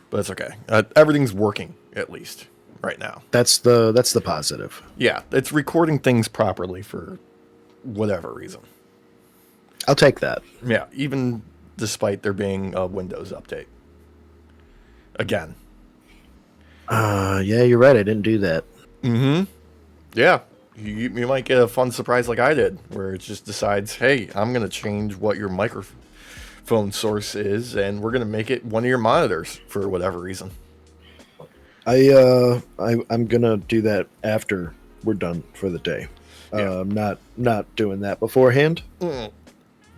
but it's okay. Everything's working at least right now. That's the positive. Yeah, it's recording things properly for whatever reason. I'll take that. Yeah, even despite there being a Windows update. Again. Yeah, you're right. I didn't do that. Mm-hmm. Yeah. You might get a fun surprise like I did, where it just decides, hey, I'm going to change what your microphone source is, and we're going to make it one of your monitors for whatever reason. I'm gonna do that after we're done for the day. Yeah. Not doing that beforehand. Mm.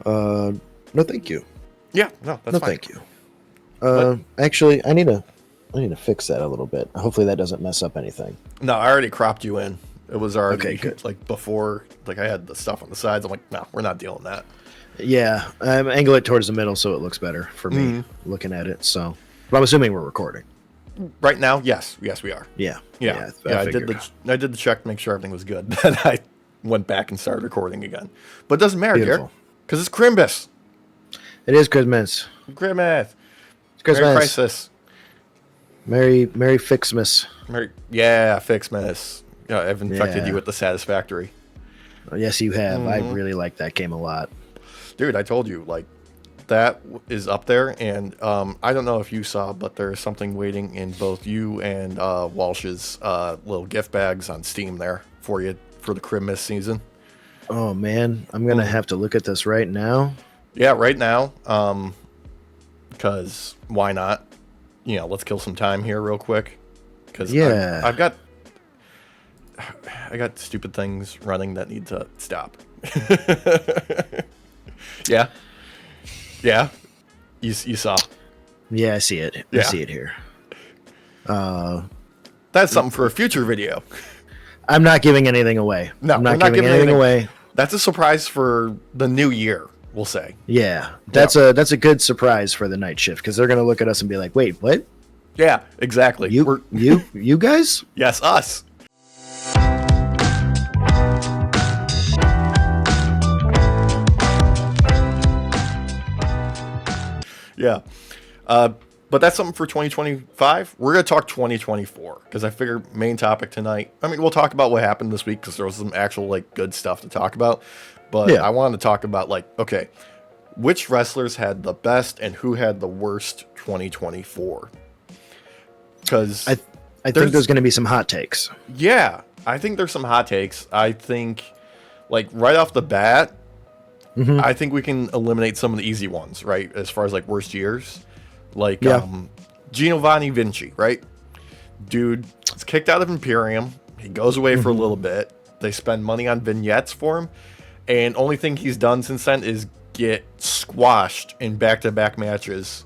No, thank you. Yeah, no, that's No, fine. thank you. Actually, I need to fix that a little bit. Hopefully, that doesn't mess up anything. No, I already cropped you in. It was already Okay, good. like before, like I had the stuff on the sides. I'm like, no, we're not dealing with that. Yeah, angle it towards the middle so it looks better for me looking at it. So, but I'm assuming we're recording. Right now, yes, we are. Yeah, Yeah. I I did figured. the check to make sure everything was good. Then I went back and started recording again. But it doesn't matter, Beautiful. Garrett, because it's Crimbus. It is Christmas. Grimace. It's Christmas. Merry Crisis. Merry Fixmas. Yeah, Fixmas. Yeah, I've infected Yeah. you with the Satisfactory. Oh, yes, you have. I really like that game a lot. Dude, I told you, like, that is up there, and I don't know if you saw, but there's something waiting in both you and Walsh's little gift bags on Steam there for you for the Crimbus season. Oh man, I'm gonna have to look at this right now. Yeah, right now, because why not? You know, let's kill some time here real quick. Because Yeah. I got stupid things running that need to stop. Yeah. Yeah. You saw. Yeah, I see it. Yeah. I see it here. That's something for a future video. I'm not giving anything away. No, I'm we're not giving anything away. That's a surprise for the new year, we'll say. Yeah, that's a good surprise for the night shift because they're gonna look at us and be like, "Wait, what? Yeah, exactly. You guys?" Yes, us. Yeah. But that's something for 2025. We're going to talk 2024 because I figure main topic tonight. I mean, we'll talk about what happened this week because there was some actual like good stuff to talk about. But Yeah. I wanted to talk about like, okay, which wrestlers had the best and who had the worst 2024? Because I think there's gonna be some hot takes. yeah, I think there's some hot takes. I think like right off the bat, I think we can eliminate some of the easy ones, right? As far as like worst years. Like Yeah. Giovanni Vinci, right? Dude is kicked out of Imperium. He goes away for a little bit. They spend money on vignettes for him. And only thing he's done since then is get squashed in back-to-back matches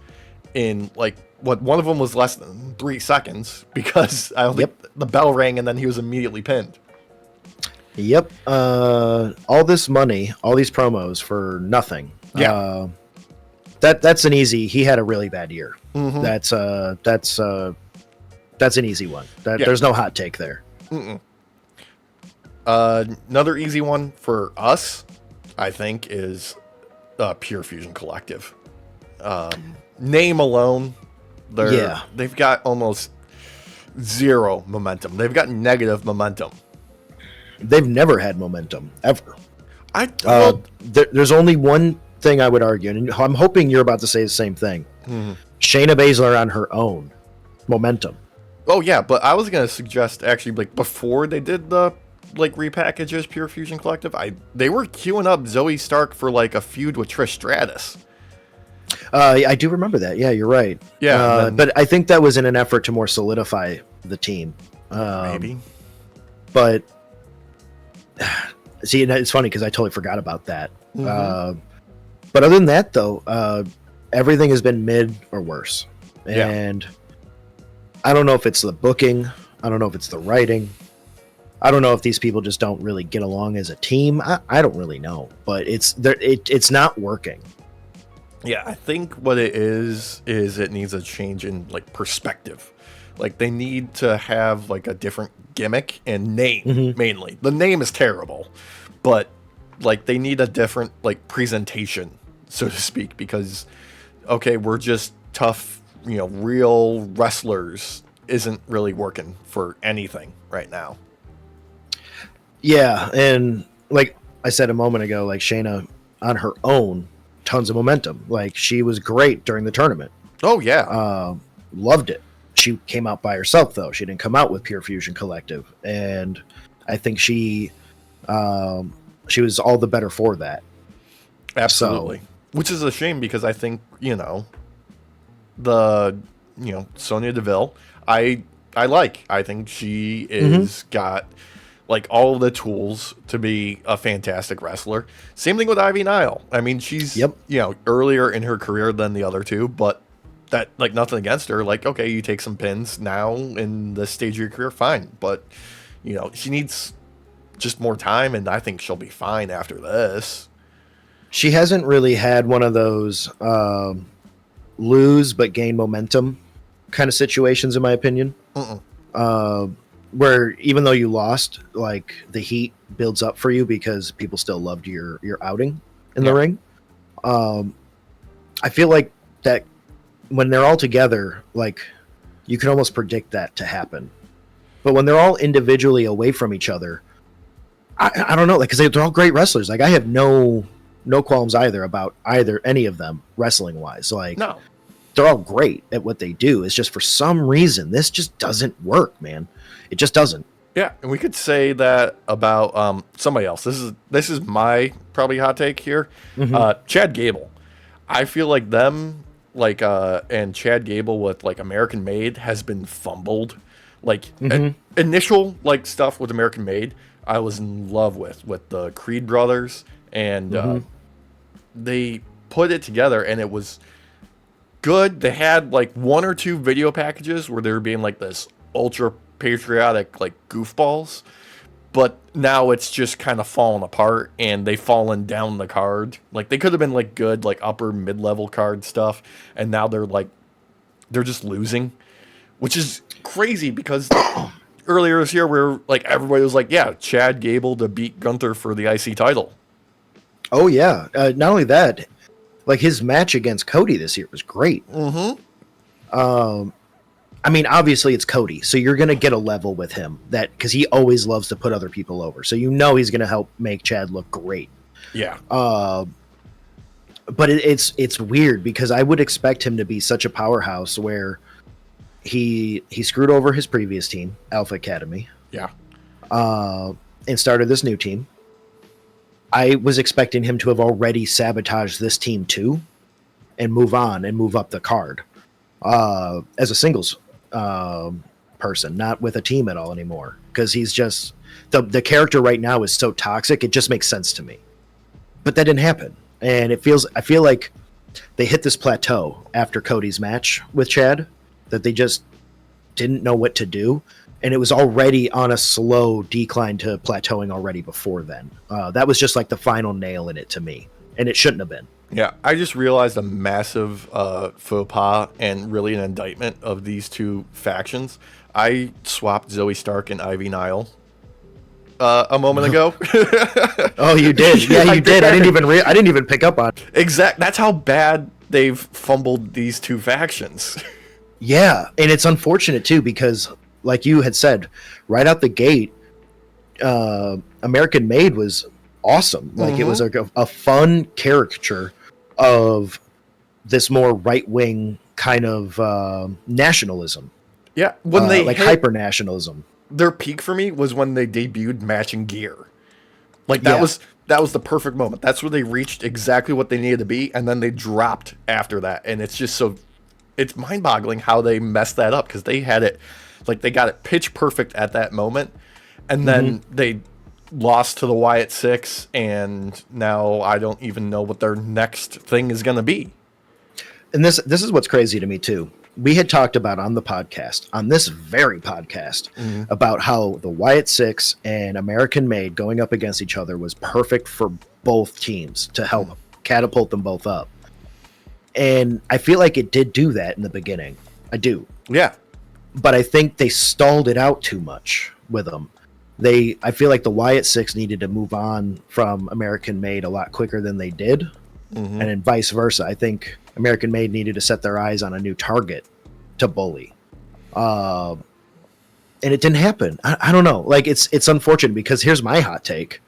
in like what one of them was less than 3 seconds because I don't think the bell rang and then he was immediately pinned. Yep. All this money, all these promos for nothing. Yeah. That's an easy. He had a really bad year. That's an easy one. Yeah. There's no hot take there. Another easy one for us, I think, is Pure Fusion Collective. Name alone, they've got almost zero momentum. They've got negative momentum. They've never had momentum ever. Well, There's only one thing I would argue, and I'm hoping you're about to say the same thing. Shayna Baszler on her own momentum. oh yeah, but I was gonna suggest actually like before they did the like repackage as Pure Fusion Collective, they were queuing up Zoe Stark for like a feud with Trish Stratus. I do remember that. Yeah, you're right. Yeah, but I think that was in an effort to more solidify the team. Maybe. But see, it's funny because I totally forgot about that. But other than that, though, everything has been mid or worse. Yeah. And I don't know if it's the booking. I don't know if it's the writing. I don't know if these people just don't really get along as a team. I don't really know. But it's not working. Yeah, I think what it is it needs a change in like perspective. Like they need to have like a different gimmick and name mainly. The name is terrible, but like they need a different like presentation, so to speak, because okay, we're just tough real wrestlers isn't really working for anything right now. Yeah, and like I said a moment ago, like Shayna on her own, tons of momentum. Like she was great during the tournament. Oh yeah. Loved it. She came out by herself though. She didn't come out with Pure Fusion Collective, and I think she was all the better for that. Absolutely. Which is a shame because I think, the Sonya Deville, I think she is got like all the tools to be a fantastic wrestler. Same thing with Ivy Nile. I mean, she's earlier in her career than the other two, but that, like, nothing against her. Like, okay, you take some pins now in the stage of your career, fine. But she needs just more time, and I think she'll be fine after this. She hasn't really had one of those lose but gain momentum kind of situations, in my opinion. Where even though you lost, like the heat builds up for you because people still loved your outing in the ring. I feel like that when they're all together, like you can almost predict that to happen. But when they're all individually away from each other, I don't know, like, because they're all great wrestlers. Like I have no qualms either about any of them wrestling wise. Like no, they're all great at what they do. It's just for some reason this just doesn't work, man. It just doesn't. Yeah, and we could say that about somebody else. This is my probably hot take here. Chad Gable. I feel like them, like and Chad Gable with like American Made has been fumbled. Like initial like stuff with American Made, I was in love with the Creed brothers, and they put it together, and it was good. They had like one or two video packages where they were being like this ultra patriotic like goofballs, but now it's just kind of fallen apart, and they've fallen down the card. Like they could have been like good like upper mid-level card stuff, and now they're just losing, which is crazy because earlier this year where like everybody was like, yeah, Chad Gable to beat Gunther for the IC title. Oh yeah, not only that, like his match against Cody this year was great. I mean, obviously it's Cody, so you're going to get a level with him that because he always loves to put other people over. So he's going to help make Chad look great. Yeah. But it's weird because I would expect him to be such a powerhouse where he screwed over his previous team, Alpha Academy. Yeah. And started this new team. I was expecting him to have already sabotaged this team too, and move on and move up the card as a singles person, not with a team at all anymore. Because he's just the character right now is so toxic. It just makes sense to me. But that didn't happen, and I feel like they hit this plateau after Cody's match with Chad that they just didn't know what to do. And it was already on a slow decline to plateauing already before then. That was just like the final nail in it to me. And it shouldn't have been. Yeah, I just realized a massive faux pas and really an indictment of these two factions. I swapped Zoe Stark and Ivy Nile a moment ago. Oh, you did? Yeah, you did. I didn't even pick up on it. Exact. That's how bad they've fumbled these two factions. Yeah, and it's unfortunate too because, like you had said, right out the gate, American Made was awesome. Like it was a fun caricature of this more right-wing kind of nationalism. Yeah, when they like hyper nationalism. Their peak for me was when they debuted matching gear. Like that was the perfect moment. That's where they reached exactly what they needed to be, and then they dropped after that. And it's just it's mind-boggling how they messed that up because they had it, like they got it pitch perfect at that moment, and then they lost to the Wyatt Six, and now I don't even know what their next thing is going to be. And this is what's crazy to me too. We had talked about on this very podcast, about how the Wyatt Six and American Made going up against each other was perfect for both teams to help catapult them both up. And I feel like it did do that in the beginning. I do. Yeah. But I think they stalled it out too much with them. I feel like the Wyatt Six needed to move on from American Made a lot quicker than they did. and then vice versa. I think American Made needed to set their eyes on a new target to bully. And it didn't happen. I don't know. Like, it's unfortunate because here's my hot take.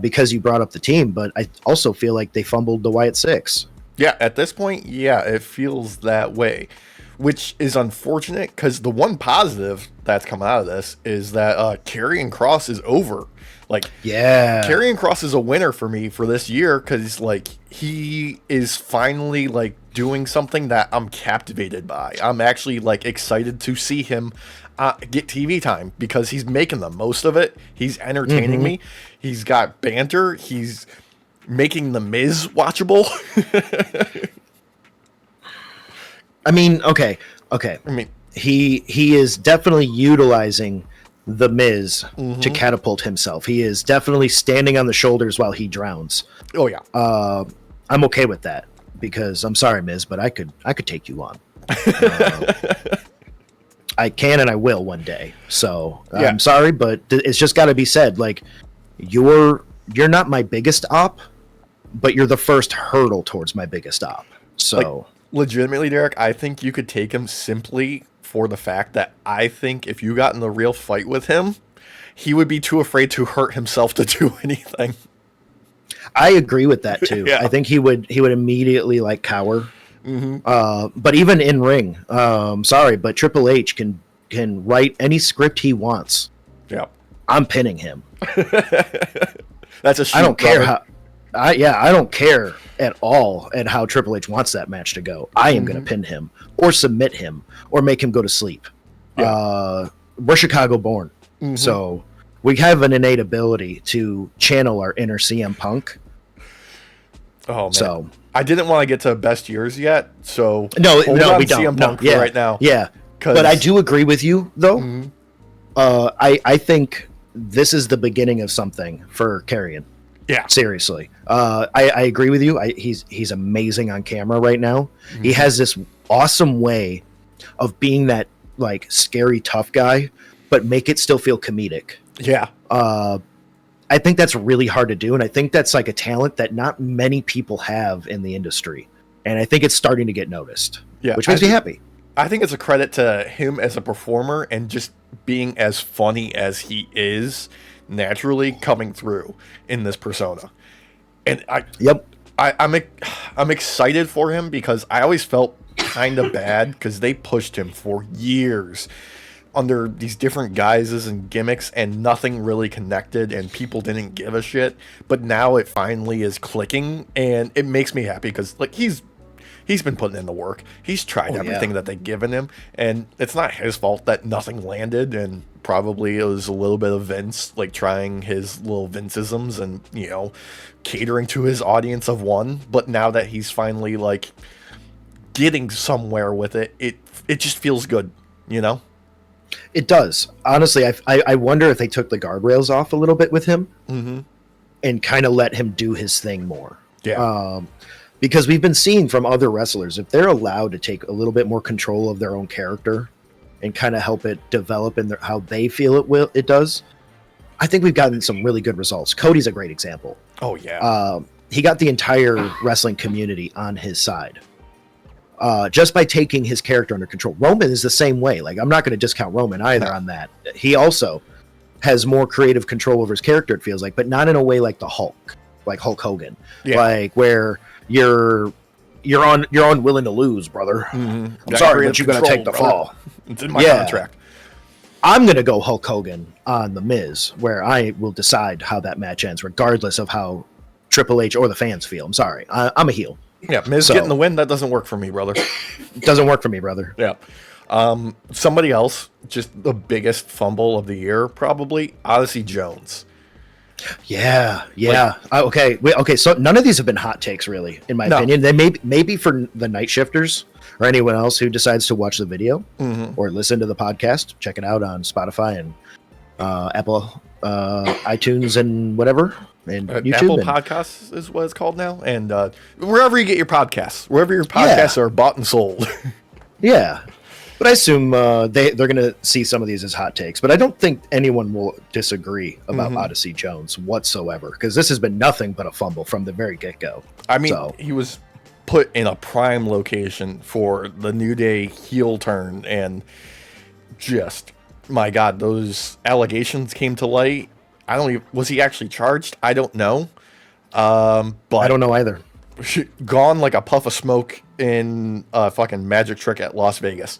Because you brought up the team, but I also feel like they fumbled the Wyatt Six. Yeah, at this point, yeah, it feels that way, which is unfortunate because the one positive that's come out of this is that Karrion Kross is over. Like, yeah, Karrion Kross is a winner for me for this year because, like, he is finally, like, doing something that I'm captivated by. I'm actually, like, excited to see him get TV time because he's making the most of it. He's entertaining me. He's got banter. He's making The Miz watchable. I mean, okay. I mean, he is definitely utilizing The Miz to catapult himself. He is definitely standing on the shoulders while he drowns. Oh yeah. I'm okay with that because I'm sorry, Miz, but I could take you on. I can and I will one day. So Yeah. I'm sorry, but it's just got to be said. Like, you're not my biggest op, but you're the first hurdle towards my biggest op. So Like, legitimately, Derek, I think you could take him simply for the fact that I think if you got in the real fight with him, he would be too afraid to hurt himself to do anything. I agree with that too. Yeah. I think he would immediately like cower. But even in ring, sorry, but Triple H can write any script he wants. Yeah. I'm pinning him. That's a shoot, I don't care brother. I don't care at all at how Triple H wants that match to go. I am going to pin him or submit him or make him go to sleep. Yeah. We're Chicago born, so we have an innate ability to channel our inner CM Punk. Oh man. So I didn't want to get to best years yet, so no, hold no, on we don't. CM No, Punk for yeah, right now. yeah. 'Cause- But I do agree with you, though. I think this is the beginning of something for Karrion. Yeah. Seriously, I agree with you. He's amazing on camera right now. He has this awesome way of being that like scary tough guy, but make it still feel comedic. Yeah. I think that's really hard to do, and I think that's like a talent that not many people have in the industry, and I think it's starting to get noticed. Yeah, which makes me happy. I think it's a credit to him as a performer and just being as funny as he is naturally coming through in this persona. And I'm excited for him because I always felt kind of bad because they pushed him for years under these different guises and gimmicks and nothing really connected and people didn't give a shit. But now it finally is clicking and it makes me happy because like he's been putting in the work. He's tried everything that they've given him, and it's not his fault that nothing landed. And probably it was a little bit of Vince, like trying his little Vinceisms and catering to his audience of one. But now that he's finally like getting somewhere with it, it just feels good, It does. Honestly, I wonder if they took the guardrails off a little bit with him and kind of let him do his thing more. Yeah. Because we've been seeing from other wrestlers, if they're allowed to take a little bit more control of their own character and kind of help it develop in how they feel it does, I think we've gotten some really good results. Cody's a great example. Oh yeah. He got the entire wrestling community on his side. Just by taking his character under control. Roman is the same way. Like, I'm not going to discount Roman either on that. He also has more creative control over his character, it feels like, but not in a way like the Hulk, like Hulk Hogan, like where you're unwilling to lose, brother. I'm sorry, but you're going to take the fall. It's in my contract. I'm going to go Hulk Hogan on The Miz, where I will decide how that match ends, regardless of how Triple H or the fans feel. I'm sorry. I'm a heel. Yeah, Miz getting the win, that doesn't work for me, brother. Doesn't work for me, brother. Yeah. Somebody else, just the biggest fumble of the year, probably, Odyssey Jones. Yeah. Okay. So none of these have been hot takes, really, in my opinion. They maybe for the night shifters or anyone else who decides to watch the video or listen to the podcast. Check it out on Spotify and Apple, iTunes, and whatever, and YouTube. Apple Podcasts is what it's called now, and wherever you get your podcasts, wherever your podcasts are bought and sold. Yeah. But I assume they're going to see some of these as hot takes. But I don't think anyone will disagree about Odyssey Jones whatsoever, because this has been nothing but a fumble from the very get-go. I mean, he was put in a prime location for the New Day heel turn, and just, my God, those allegations came to light. Was he actually charged? I don't know. But I don't know either. Gone like a puff of smoke in a fucking magic trick at Las Vegas.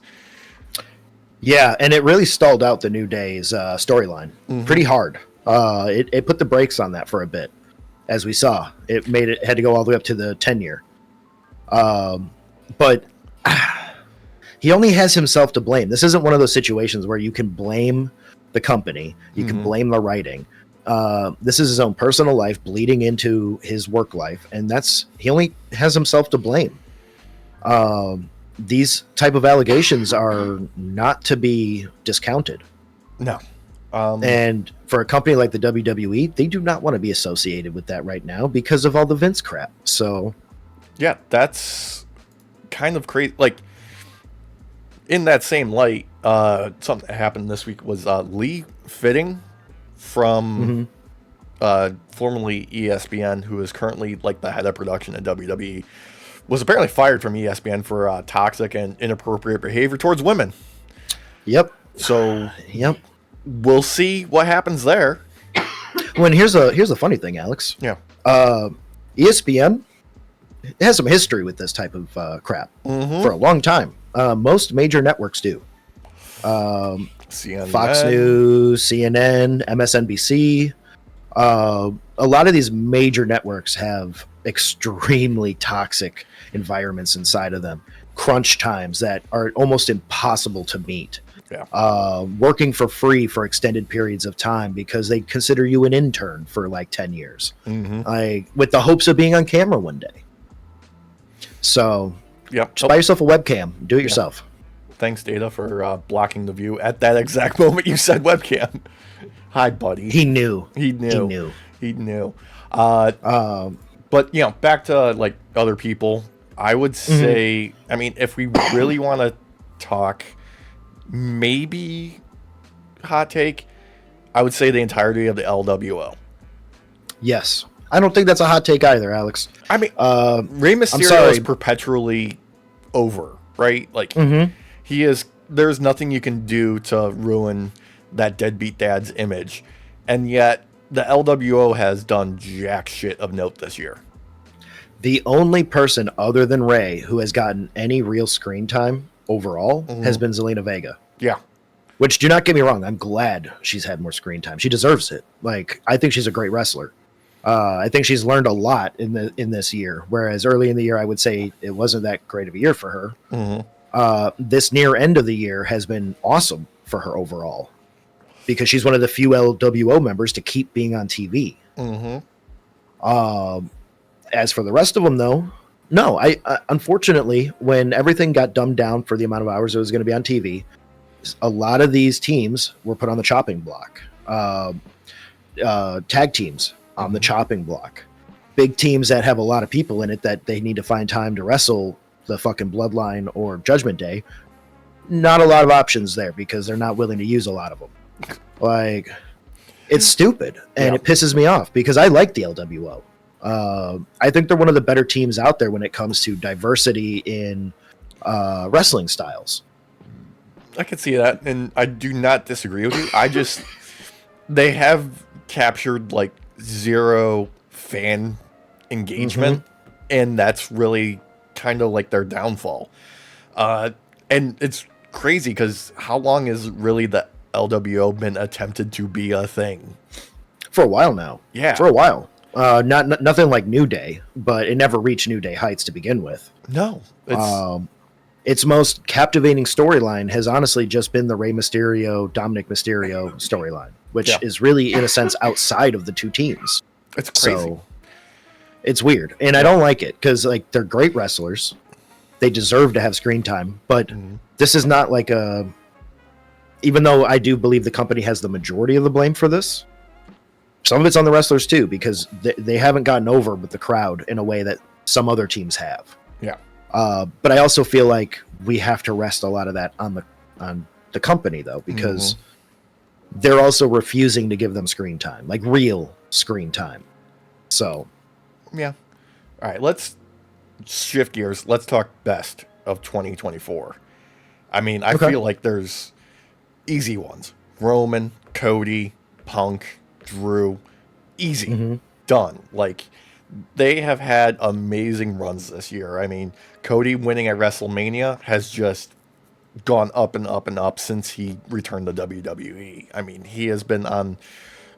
Yeah, and it really stalled out the New Day's storyline pretty hard. It put the brakes on that for a bit, as we saw. It had to go all the way up to the 10-year. But he only has himself to blame. This isn't one of those situations where you can blame the company, you can blame the writing. This is his own personal life bleeding into his work life, and he only has himself to blame. These type of allegations are not to be discounted. No. And for a company like the WWE, they do not want to be associated with that right now because of all the Vince crap. So, yeah, that's kind of crazy. Like, in that same light, something that happened this week was Lee Fitting from formerly ESPN, who is currently like the head of production at WWE, was apparently fired from ESPN for toxic and inappropriate behavior towards women. Yep. So, yep. We'll see what happens there. Well, and here's the funny thing, Alex. Yeah. ESPN has some history with this type of crap for a long time. Most major networks do. CNN. Fox News, CNN, MSNBC. A lot of these major networks have extremely toxic environments inside of them. Crunch times that are almost impossible to meet. Yeah. Working for free for extended periods of time because they consider you an intern for like 10 years. With the hopes of being on camera one day. So, just buy yourself a webcam. Do it yourself. Thanks, Data, for blocking the view at that exact moment you said webcam. Hi, buddy. He knew. But, back to, like, other people, I would say, I mean, if we really want to talk, maybe hot take, I would say the entirety of the LWO. Yes. I don't think that's a hot take either, Alex. I mean, Rey Mysterio is perpetually over, right? Like, there's nothing you can do to ruin that deadbeat dad's image. And yet, the LWO has done jack shit of note this year. The only person other than Rey who has gotten any real screen time overall has been Zelina Vega. Yeah. Which, do not get me wrong, I'm glad she's had more screen time. She deserves it. Like, I think she's a great wrestler. I think she's learned a lot in this year, whereas early in the year I would say it wasn't that great of a year for her. This near end of the year has been awesome for her overall because she's one of the few LWO members to keep being on TV. As for the rest of them, though, no. I unfortunately, when everything got dumbed down for the amount of hours it was going to be on TV, a lot of these teams were put on the chopping block. Tag teams on the chopping block. Big teams that have a lot of people in it that they need to find time to wrestle the fucking Bloodline or Judgment Day. Not a lot of options there because they're not willing to use a lot of them. Like, it's stupid and it pisses me off because I like the LWO. I think they're one of the better teams out there when it comes to diversity in wrestling styles. I can see that, and I do not disagree with you. They have captured like zero fan engagement, and that's really kind of like their downfall. And it's crazy because how long has really the LWO been attempted to be a thing? For a while now. Yeah. For a while. Nothing like New Day, but it never reached New Day heights to begin with. No. Its most captivating storyline has honestly just been the Rey Mysterio, Dominic Mysterio storyline, which is really, in a sense, outside of the two teams. It's crazy. So, it's weird. And I don't like it because, like, they're great wrestlers. They deserve to have screen time. But this is not like a... Even though I do believe the company has the majority of the blame for this, some of it's on the wrestlers too, because they haven't gotten over with the crowd in a way that some other teams have. Yeah. But I also feel like we have to rest a lot of that on the company, though, because they're also refusing to give them screen time, like real screen time. So, yeah. All right, let's shift gears. Let's talk best of 2024. I mean, I feel like there's easy ones. Roman, Cody, Punk, Drew. Easy. Done. Like, they have had amazing runs this year. I mean, Cody winning at WrestleMania has just gone up and up and up since he returned to WWE. I mean, he has been on,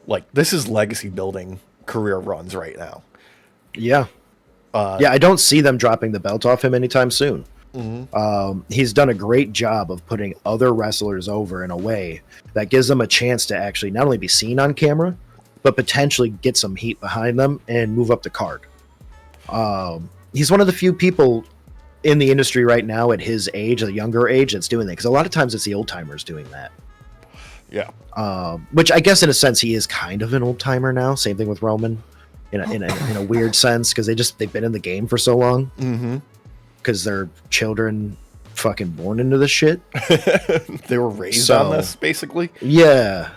like, this is legacy building career runs right now. Yeah. I don't see them dropping the belt off him anytime soon. He's done a great job of putting other wrestlers over in a way that gives them a chance to actually not only be seen on camera, but potentially get some heat behind them and move up the card. He's one of the few people in the industry right now at his age, a younger age, that's doing that. Because a lot of times it's the old timers doing that. Yeah. Which I guess in a sense he is kind of an old timer now. Same thing with Roman, in a weird sense, because they've been in the game for so long. Because their children fucking born into this shit. They were raised on this, basically. Yeah.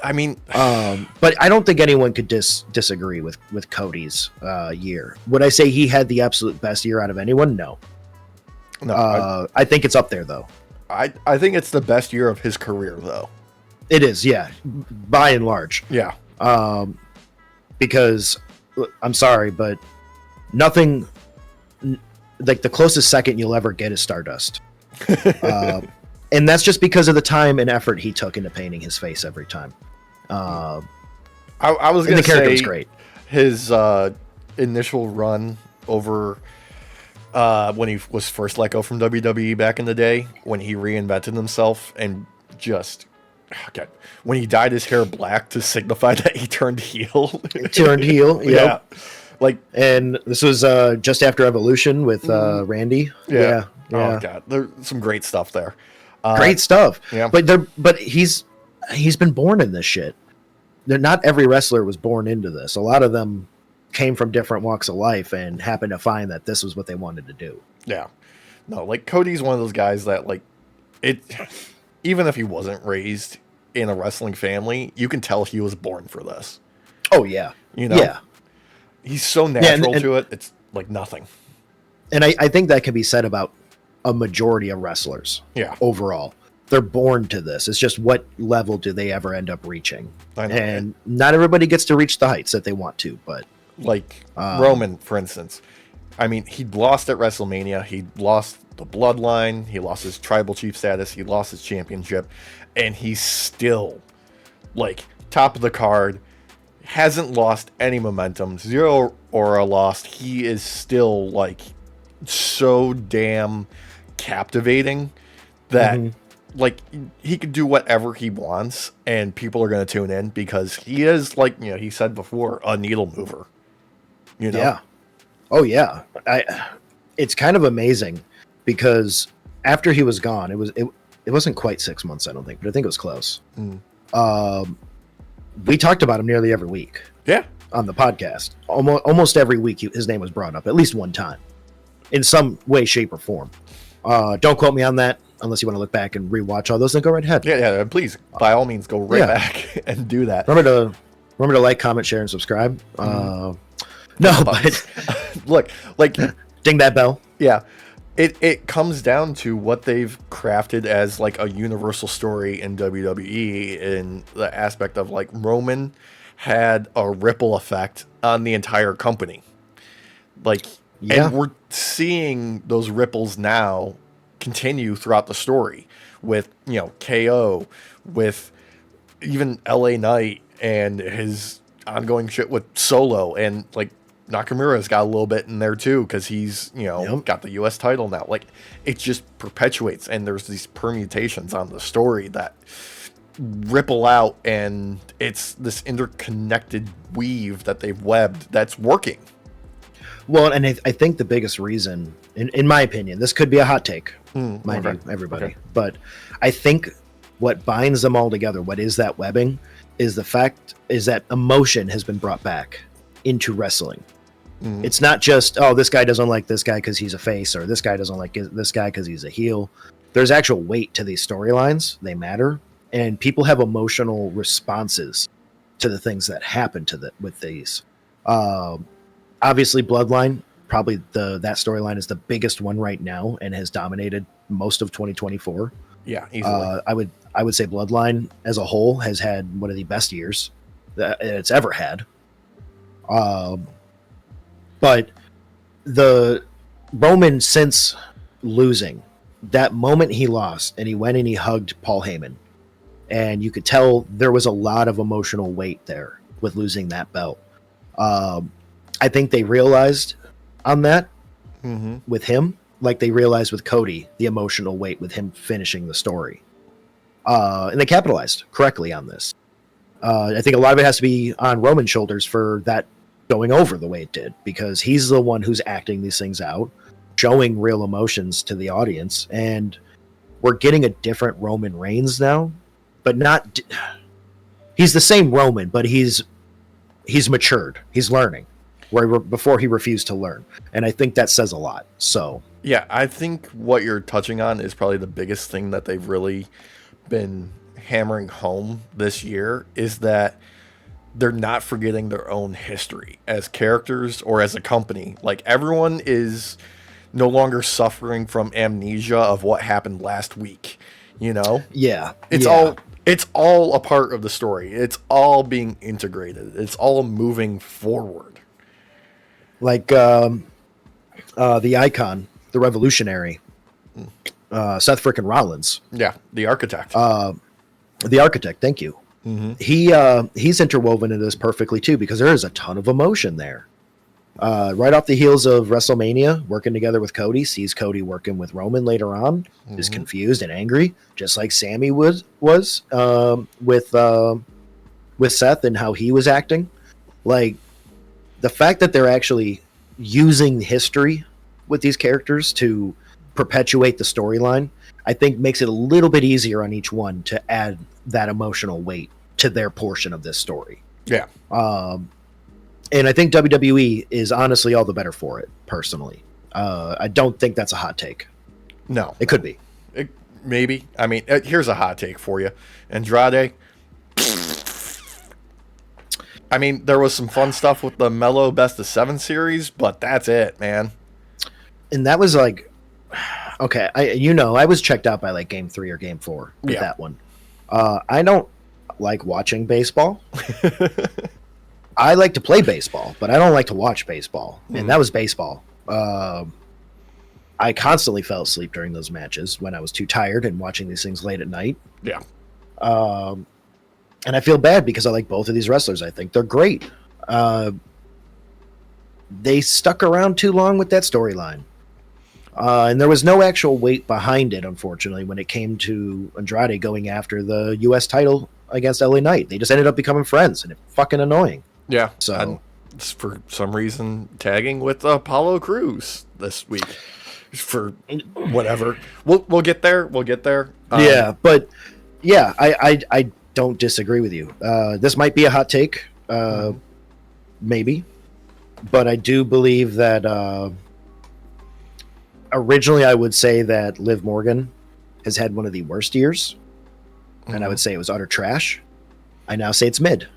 I mean, but I don't think anyone could disagree with Cody's year. Would I say he had the absolute best year out of anyone? No. I think it's up there, though. I think it's the best year of his career, though. It is, yeah, by and large. Yeah. Because I'm sorry, but nothing like the closest second you'll ever get is Stardust. And that's just because of the time and effort he took into painting his face every time. I was going to say was great. His initial run over when he was first let go from WWE back in the day, when he reinvented himself and just when he dyed his hair black to signify that he turned heel. Yeah. Like, and this was just after Evolution with Randy. Yeah. Oh god, there's some great stuff there. Great stuff. Yeah. But he's been born in this shit. Not every wrestler was born into this. A lot of them came from different walks of life and happened to find that this was what they wanted to do. Yeah. No, like Cody's one of those guys that, like, even if he wasn't raised in a wrestling family, you can tell he was born for this. Oh yeah. You know? Yeah. He's so natural to it. It's like nothing. And I think that can be said about a majority of wrestlers. Yeah. Overall, they're born to this. It's just what level do they ever end up reaching? I know, and not everybody gets to reach the heights that they want to. But like Roman, for instance, I mean, he lost at WrestleMania. He lost the bloodline. He lost his tribal chief status. He lost his championship, and he's still like top of the card. Hasn't lost any momentum. Zero aura lost. He is still like so damn captivating that like he could do whatever he wants and people are going to tune in because he is, like, you know, he said before, a needle mover. You know? Yeah. Oh yeah. It's kind of amazing because after he was gone, it wasn't quite 6 months, I don't think, but I think it was close. We talked about him nearly every week. Yeah. On the podcast. Almost every week his name was brought up at least one time in some way, shape, or form. Don't quote me on that unless you want to look back and rewatch all those, then go right ahead. Yeah, please, by all means, go right back and do that. Remember to like, comment, share, and subscribe. No, but look, like ding that bell. Yeah. It comes down to what they've crafted as like a universal story in WWE in the aspect of like Roman had a ripple effect on the entire company. Like, and we're seeing those ripples now continue throughout the story with, you know, KO, with even LA Knight and his ongoing shit with Solo, and like Nakamura's got a little bit in there too because he's, you know, got the US title now. Like, it just perpetuates, and there's these permutations on the story that ripple out, and it's this interconnected weave that they've webbed that's working. Well, and I think the biggest reason, in my opinion, this could be a hot take, mind you, everybody, but I think what binds them all together, what is that webbing, is the fact is that emotion has been brought back into wrestling. It's not just, oh, this guy doesn't like this guy because he's a face, or this guy doesn't like this guy because he's a heel. There's actual weight to these storylines. They matter. And people have emotional responses to the things that happen with these. Obviously, Bloodline, probably that storyline is the biggest one right now and has dominated most of 2024. Yeah, easily. I would say Bloodline as a whole has had one of the best years that it's ever had. But the Roman, since losing, that moment he lost and he went and he hugged Paul Heyman, and you could tell there was a lot of emotional weight there with losing that belt. I think they realized on that with him, like they realized with Cody, the emotional weight with him finishing the story. And they capitalized correctly on this. I think a lot of it has to be on Roman's shoulders for that going over the way it did, because he's the one who's acting these things out, showing real emotions to the audience, and we're getting a different Roman Reigns now, but not. He's the same Roman, but he's matured. He's learning, where before he refused to learn, and I think that says a lot. So yeah, I think what you're touching on is probably the biggest thing that they've really been hammering home this year, is that they're not forgetting their own history as characters or as a company. Like, everyone is no longer suffering from amnesia of what happened last week, you know? yeah, It's all a part of the story. It's all being integrated. It's all moving forward. Like the icon, the revolutionary, Seth frickin' Rollins. Yeah, the architect. The architect, thank you. He's interwoven into this perfectly too, because there is a ton of emotion there. Right off the heels of WrestleMania, working together with Cody, sees Cody working with Roman later on, is confused and angry, just like Sammy was with Seth and how he was acting. Like, the fact that they're actually using history with these characters to perpetuate the storyline, I think makes it a little bit easier on each one to add that emotional weight to their portion of this story. Yeah. And I think WWE is honestly all the better for it, personally. I don't think that's a hot take. No. It could be. Maybe. I mean, here's a hot take for you. Andrade. I mean, there was some fun stuff with the Mellow Best of 7 series, but that's it, man. And that was like, okay, I was checked out by like game 3 or game 4 with that one. I don't like watching baseball. I like to play baseball, but I don't like to watch baseball. And that was baseball. I constantly fell asleep during those matches when I was too tired and watching these things late at night. Yeah. And I feel bad because I like both of these wrestlers. I think they're great. They stuck around too long with that storyline. And there was no actual weight behind it, unfortunately, when it came to Andrade going after the U.S. title against LA Knight. They just ended up becoming friends, and it's fucking annoying. Yeah. So, and for some reason, tagging with Apollo Crews this week. For whatever. We'll get there. We'll get there. Yeah, but yeah, I don't disagree with you. This might be a hot take, maybe, but I do believe that originally I would say that Liv Morgan has had one of the worst years, and I would say it was utter trash. I now say it's mid.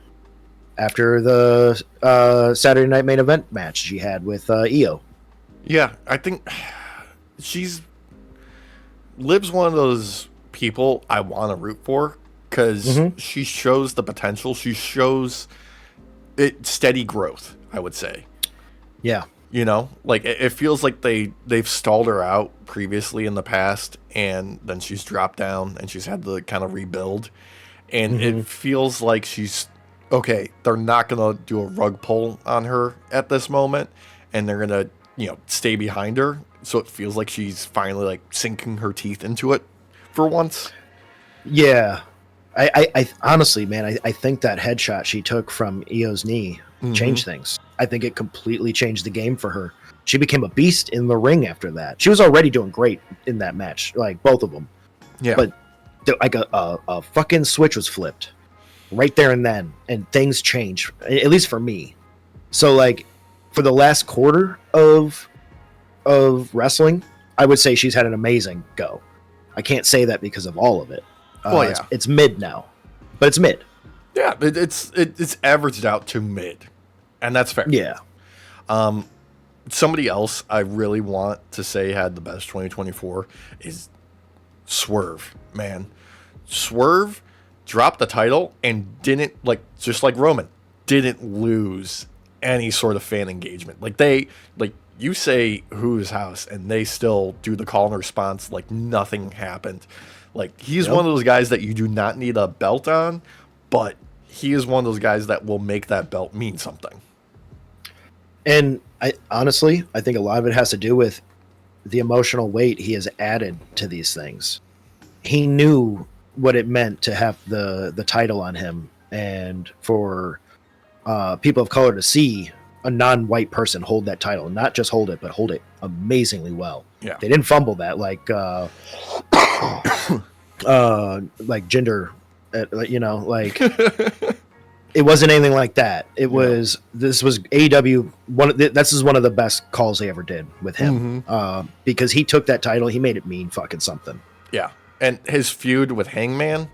After the Saturday Night Main Event match she had with Io. Yeah, I think Liv's one of those people I want to root for, because she shows the potential. She shows it steady growth, I would say. Yeah. You know, like it feels like they've stalled her out previously in the past, and then she's dropped down and she's had to kind of rebuild. And it feels like she's okay. They're not going to do a rug pull on her at this moment, and they're going to, stay behind her. So it feels like she's finally like sinking her teeth into it for once. Yeah. I honestly, man, I think that headshot she took from Io's knee changed things. I think it completely changed the game for her. She became a beast in the ring after that. She was already doing great in that match, like both of them. Yeah. But like a fucking switch was flipped right there and then, and things changed, at least for me. So like for the last quarter of wrestling, I would say she's had an amazing go. I can't say that because of all of it. Well, yeah. It's mid now, but it's mid. Yeah, it's averaged out to mid, and that's fair. Yeah. Somebody else I really want to say had the best 2024 is Swerve. Man, Swerve dropped the title and didn't, like, just like Roman, didn't lose any sort of fan engagement. You say whose house and they still do the call and response like nothing happened. Like, he's one of those guys that you do not need a belt on, but he is one of those guys that will make that belt mean something. And I honestly think a lot of it has to do with the emotional weight he has added to these things. He knew what it meant to have the title on him, and for people of color to see a non-white person hold that title, not just hold it, but hold it amazingly well. Yeah. They didn't fumble that like gender, like it wasn't anything like that. This was AEW. This is one of the best calls they ever did with him, because he took that title, he made it mean fucking something. Yeah, and his feud with Hangman,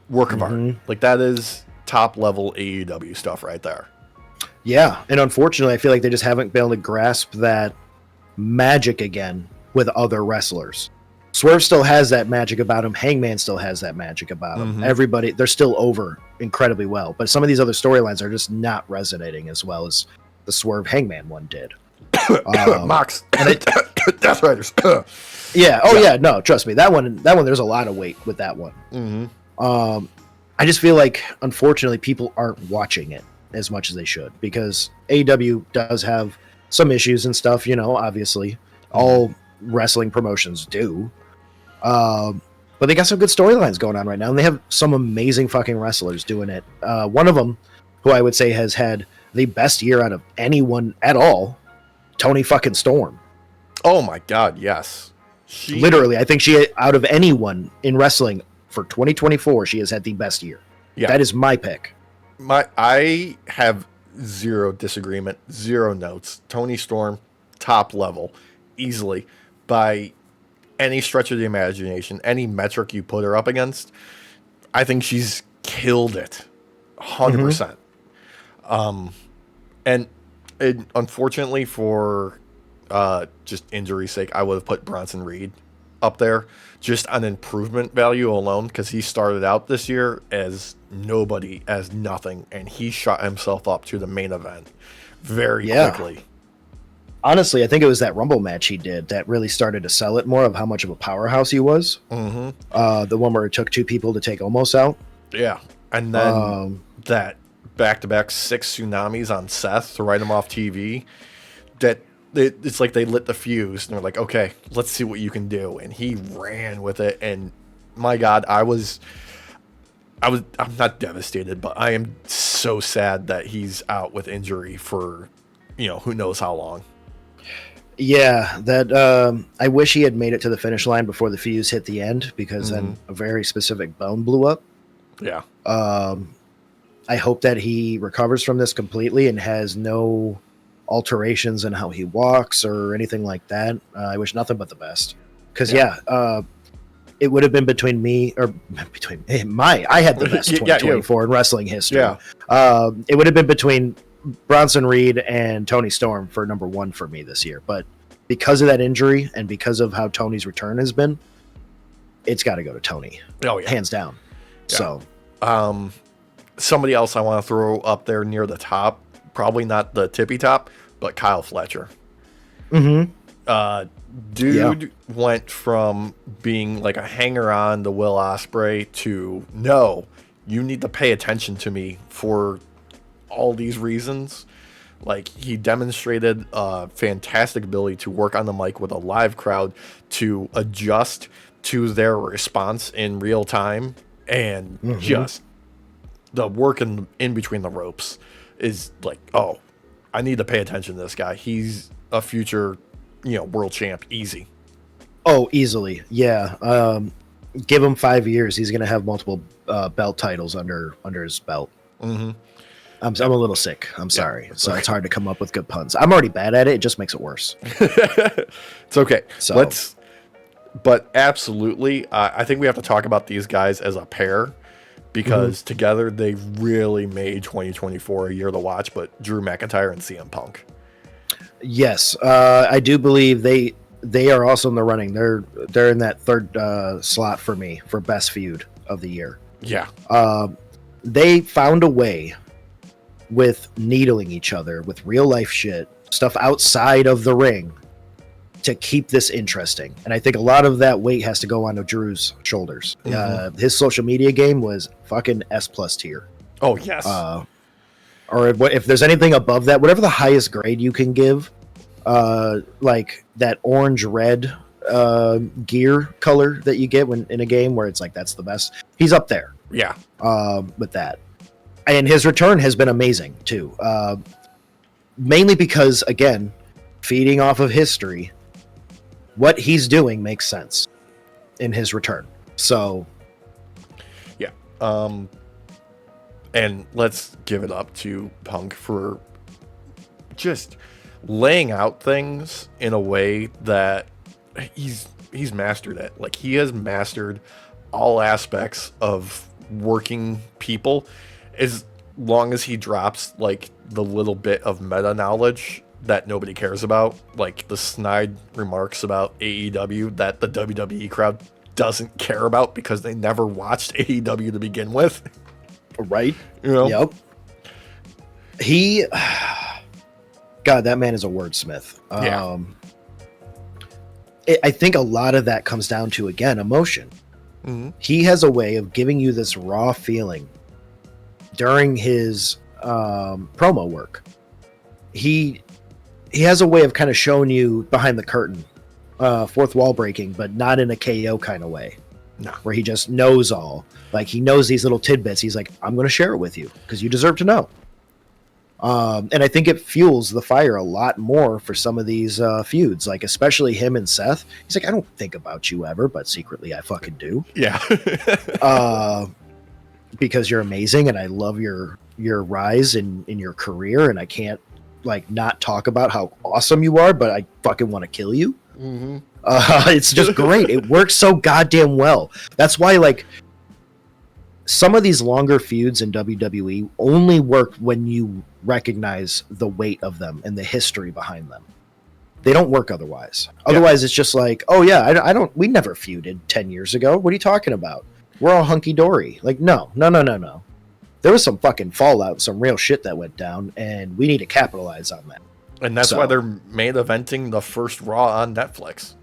work of art. Like, that is top level AEW stuff right there. Yeah, and unfortunately, I feel like they just haven't been able to grasp that magic again with other wrestlers. Swerve still has that magic about him. Hangman still has that magic about him. Everybody, they're still over incredibly well. But some of these other storylines are just not resonating as well as the Swerve Hangman one did. Mox. Death Riders. Yeah. Oh, yeah. No, trust me. That one, there's a lot of weight with that one. I just feel like, unfortunately, people aren't watching it as much as they should, because AEW does have some issues and stuff, obviously. All wrestling promotions do. But they got some good storylines going on right now, and they have some amazing fucking wrestlers doing it. One of them, who I would say has had the best year out of anyone at all, Toni fucking Storm. Oh my God, yes. Literally, I think she, out of anyone in wrestling for 2024, she has had the best year. Yeah. That is my pick. I have zero disagreement, zero notes. Toni Storm, top level, easily, by any stretch of the imagination, any metric you put her up against. I think she's killed it, 100%. And unfortunately, for just injury's sake, I would have put Bronson Reed up there, just on improvement value alone, because he started out this year as nobody, as nothing, and he shot himself up to the main event very quickly. Honestly, I think it was that Rumble match he did that really started to sell it more, of how much of a powerhouse he was. The one where it took two people to take Omos out. Yeah, and then that back-to-back 6 tsunamis on Seth to write him off TV. It's like they lit the fuse, and they're like, okay, let's see what you can do. And he ran with it, and my God, I'm not devastated, but I am so sad that he's out with injury for, who knows how long. Yeah, that I wish he had made it to the finish line before the fuse hit the end, because then a very specific bone blew up. Yeah. I hope that he recovers from this completely and has no alterations in how he walks or anything like that. I wish nothing but the best. Because it would have been between me, or between I had the best 2024 in wrestling history. Yeah. It would have been between Bronson Reed and Toni Storm for number one for me this year. But because of that injury and because of how Tony's return has been, it's got to go to Tony. Oh, yeah. Hands down. Yeah. So, somebody else I want to throw up there near the top, probably not the tippy top, but Kyle Fletcher. Dude went from being like a hanger-on to Will Ospreay to, no, you need to pay attention to me for all these reasons. Like, he demonstrated a fantastic ability to work on the mic with a live crowd, to adjust to their response in real time, and just the work in between the ropes is like, oh, I need to pay attention to this guy. He's a future, world champ, easy. Oh, easily. Yeah. Give him 5 years. He's going to have multiple belt titles under his belt. I'm a little sick. I'm sorry. So it's hard to come up with good puns. I'm already bad at it. It just makes it worse. It's okay. So But absolutely, I think we have to talk about these guys as a pair because together they really made 2024 a year to watch. But Drew McIntyre and CM Punk. yes, I do believe they are also in the running. They're in that third slot for me for best feud of the year. Yeah. They found a way with needling each other with real life shit, stuff outside of the ring, to keep this interesting. And I think a lot of that weight has to go onto Drew's shoulders. His social media game was fucking S+ tier. Oh, yes. Or if there's anything above that, whatever the highest grade you can give, like that orange red gear color that you get when in a game where it's like that's the best, he's up there. Yeah. With that. And his return has been amazing too. Mainly because, again, feeding off of history, what he's doing makes sense in his return. So, yeah. And let's give it up to Punk for just laying out things in a way that he's mastered it. Like, he has mastered all aspects of working people, as long as he drops like the little bit of meta knowledge that nobody cares about, like the snide remarks about AEW that the WWE crowd doesn't care about because they never watched AEW to begin with. Right? You know? Yep. God, that man is a wordsmith. Yeah. I think a lot of that comes down to, again, emotion. He has a way of giving you this raw feeling during his promo work. He has a way of kind of showing you behind the curtain, fourth wall breaking, but not in a KO kind of way. No. Where he just knows all. Like, he knows these little tidbits. He's like, I'm going to share it with you because you deserve to know. And I think it fuels the fire a lot more for some of these feuds, like especially him and Seth. He's like, I don't think about you ever, but secretly I fucking do. Yeah. Because you're amazing and I love your rise in your career, and I can't like not talk about how awesome you are, but I fucking want to kill you. It's just great. It works so goddamn well. That's why, like, some of these longer feuds in WWE only work when you recognize the weight of them and the history behind them. They don't work otherwise. Otherwise, it's just like, oh yeah, we never feuded 10 years ago. What are you talking about? We're all hunky dory. Like, no. There was some fucking fallout, some real shit that went down, and we need to capitalize on that. And that's why they're main eventing the first Raw on Netflix,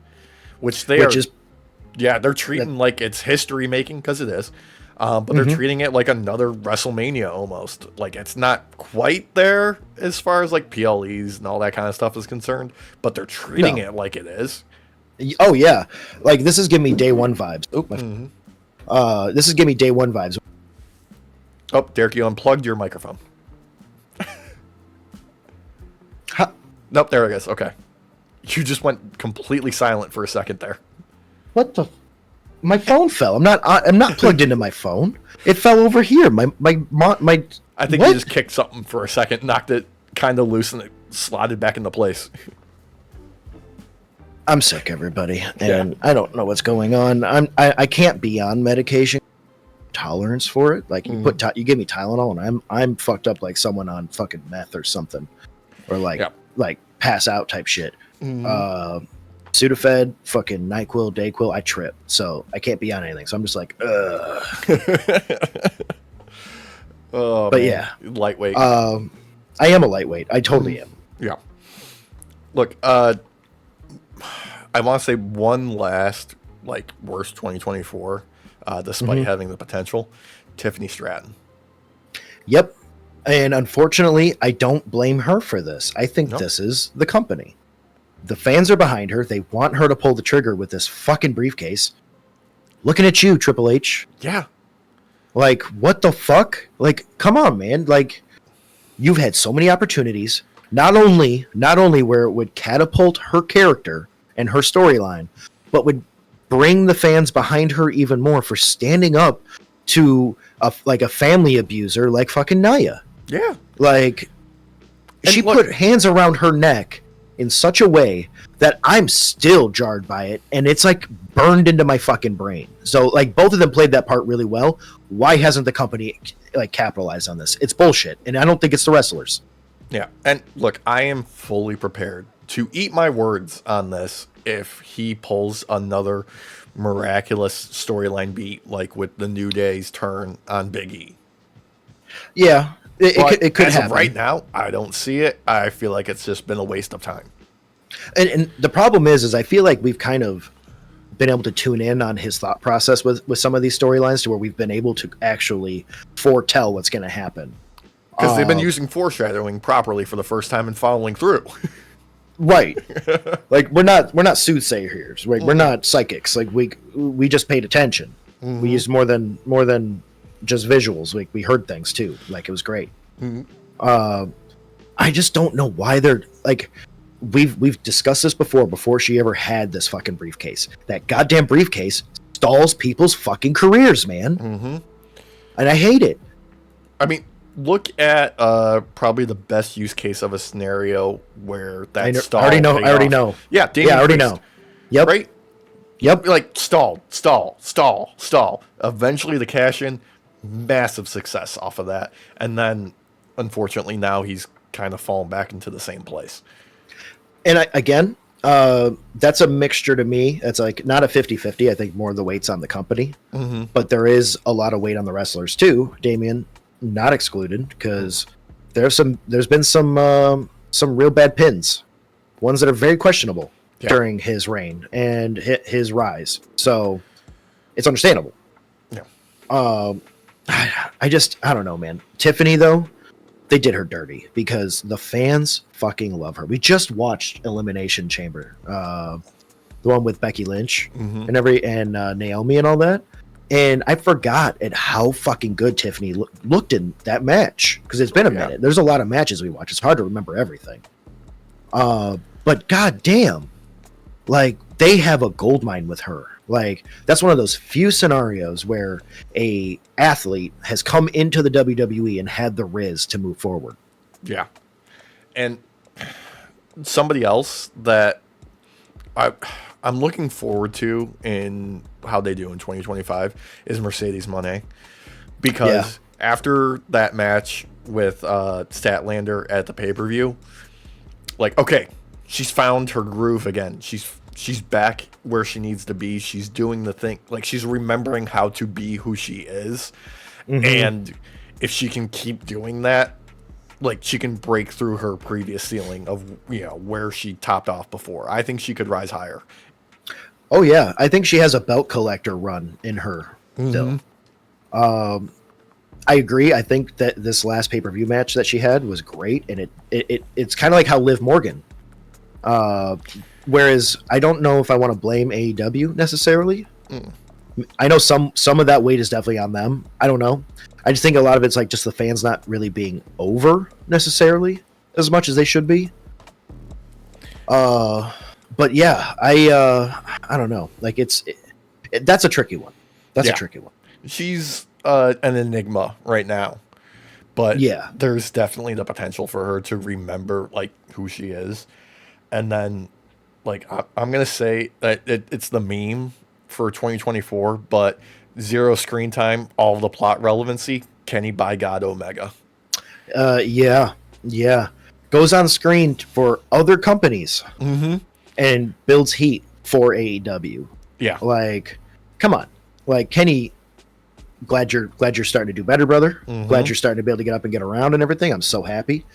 they're treating like it's history making, because it is. But they're treating it like another WrestleMania almost. Like, it's not quite there as far as like PLEs and all that kind of stuff is concerned, but they're treating it like it is. Oh yeah, like this is giving me day one vibes. This is giving me day one vibes. Oh, Derek, you unplugged your microphone. Nope, there it is. Okay, you just went completely silent for a second there. What the? My phone fell. I'm not plugged into my phone. It fell over here. My. I think you just kicked something for a second, knocked it kind of loose, and it slotted back into place. I'm sick, everybody, and I don't know what's going on. I can't be on medication. Tolerance for it. Like, you you give me Tylenol, and I'm fucked up like someone on fucking meth or something, or like pass out type shit. Sudafed, fucking NyQuil, Dayquil, I trip, so I can't be on anything. So I'm just like, ugh. Oh, but man. yeah, lightweight. I am a lightweight. I totally am. Yeah. Look, I want to say one last like worst 2024, despite having the potential. Tiffany Stratton. Yep. And unfortunately, I don't blame her for this. I think this is the company. The fans are behind her. They want her to pull the trigger with this fucking briefcase. Looking at you, Triple H. Yeah. Like, what the fuck? Like, come on, man. Like, you've had so many opportunities. Not only where it would catapult her character and her storyline, but would bring the fans behind her even more for standing up to a family abuser like fucking Nia. Yeah. Like, And she look- put hands around her neck in such a way that I'm still jarred by it, and it's like burned into my fucking brain. So, like, both of them played that part really well. Why hasn't the company like capitalized on this? It's bullshit, and I don't think it's the wrestlers. Yeah. And look, I am fully prepared to eat my words on this if he pulls another miraculous storyline beat like with the New Day's turn on Big E. Yeah, it could as happen. of right now, I don't see it. I feel like it's just been a waste of time. And the problem is I feel like we've kind of been able to tune in on his thought process with some of these storylines to where we've been able to actually foretell what's going to happen. Because they've been using foreshadowing properly for the first time and following through. Right. Like we're not soothsayers. Right? We're not psychics. Like we just paid attention. Mm-hmm. We used more than just visuals. Like we heard things too. Like it was great. Mm-hmm. I just don't know why they're like. We've discussed this before she ever had this fucking briefcase. That goddamn briefcase stalls people's fucking careers, man. Mm-hmm. And I hate it. I mean, look at probably the best use case of a scenario where that stall. I already paid know. off. Yeah, Damian Yeah, I already Priest, know. Yep. Right? Yep. Like stall. Eventually, the cash in, massive success off of that, and then unfortunately now he's kind of fallen back into the same place. And that's a mixture to me. It's like not a 50-50. I think more of the weight's on the company, but there is a lot of weight on the wrestlers too. Damian not excluded because there's been some real bad pins, ones that are very questionable during his reign and his rise. So it's understandable. Yeah. I don't know, man. Tiffany though, they did her dirty because the fans fucking love her. We just watched Elimination Chamber, the one with Becky Lynch and Naomi and all that, and I forgot at how fucking good Tiffany looked in that match because it's been a minute. There's a lot of matches we watch. It's hard to remember everything. But goddamn, like they have a gold mine with her. Like that's one of those few scenarios where a athlete has come into the WWE and had the riz to move forward. Yeah. And somebody else that I'm looking forward to in how they do in 2025 is Mercedes Moné. Because after that match with Statlander at the pay-per-view, like, okay, she's found her groove again. She's back where she needs to be. She's doing the thing. Like, she's remembering how to be who she is. Mm-hmm. And if she can keep doing that, like, she can break through her previous ceiling of, where she topped off before. I think she could rise higher. Oh, yeah. I think she has a belt collector run in her still. I agree. I think that this last pay-per-view match that she had was great. And it's kind of like how Liv Morgan. Whereas I don't know if I want to blame AEW necessarily. I know some of that weight is definitely on them. I don't know. I just think a lot of it's like just the fans not really being over necessarily as much as they should be. But yeah, I don't know. Like that's a tricky one. That's a tricky one. She's an enigma right now. But there's definitely the potential for her to remember like who she is. And then like I'm going to say that it's the meme for 2024, but 0 screen time, all the plot relevancy, Kenny by God Omega. Yeah. Goes on screen for other companies and builds heat for AEW. Yeah. Like, come on. Like, Kenny, glad you're starting to do better, brother. Glad you're starting to be able to get up and get around and everything. I'm so happy.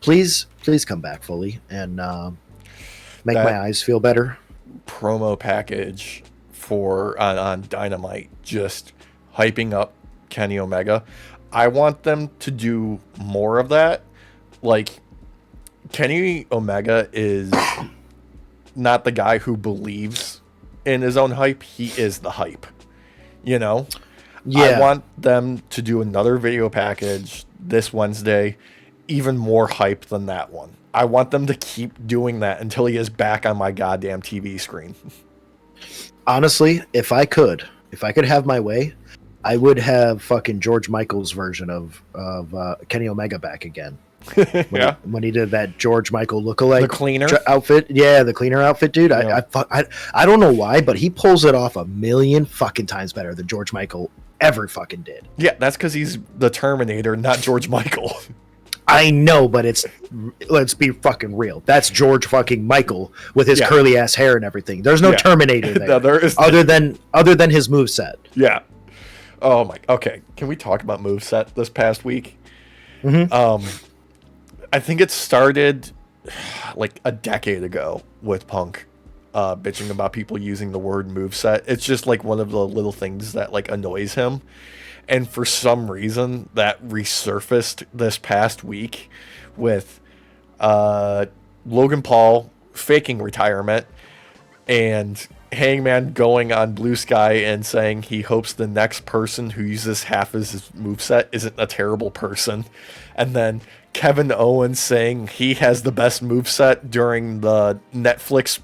Please come back fully and make my eyes feel better. Promo package for on Dynamite, just hyping up Kenny Omega. I want them to do more of that. Like, Kenny Omega is not the guy who believes in his own hype. He is the hype. Yeah. I want them to do another video package this Wednesday, even more hype than that one. I want them to keep doing that until he is back on my goddamn TV screen. Honestly, if I could have my way, I would have fucking George Michael's version of Kenny Omega back again. Yeah. When he did that George Michael lookalike The cleaner? outfit. Yeah, the cleaner outfit, dude. Yeah. I don't know why, but he pulls it off a million fucking times better than George Michael ever fucking did. Yeah, that's because he's the Terminator, not George Michael. I know, but let's be fucking real. That's George fucking Michael with his Yeah. curly ass hair and everything. There's no Yeah. Terminator there. No, there is. other than his moveset. Yeah. Oh my. Okay. Can we talk about moveset this past week? I think it started like a decade ago with Punk bitching about people using the word moveset. It's just like one of the little things that like annoys him. And for some reason that resurfaced this past week with Logan Paul faking retirement and Hangman going on Blue Sky and saying he hopes the next person who uses half his moveset isn't a terrible person. And then Kevin Owens saying he has the best moveset during the Netflix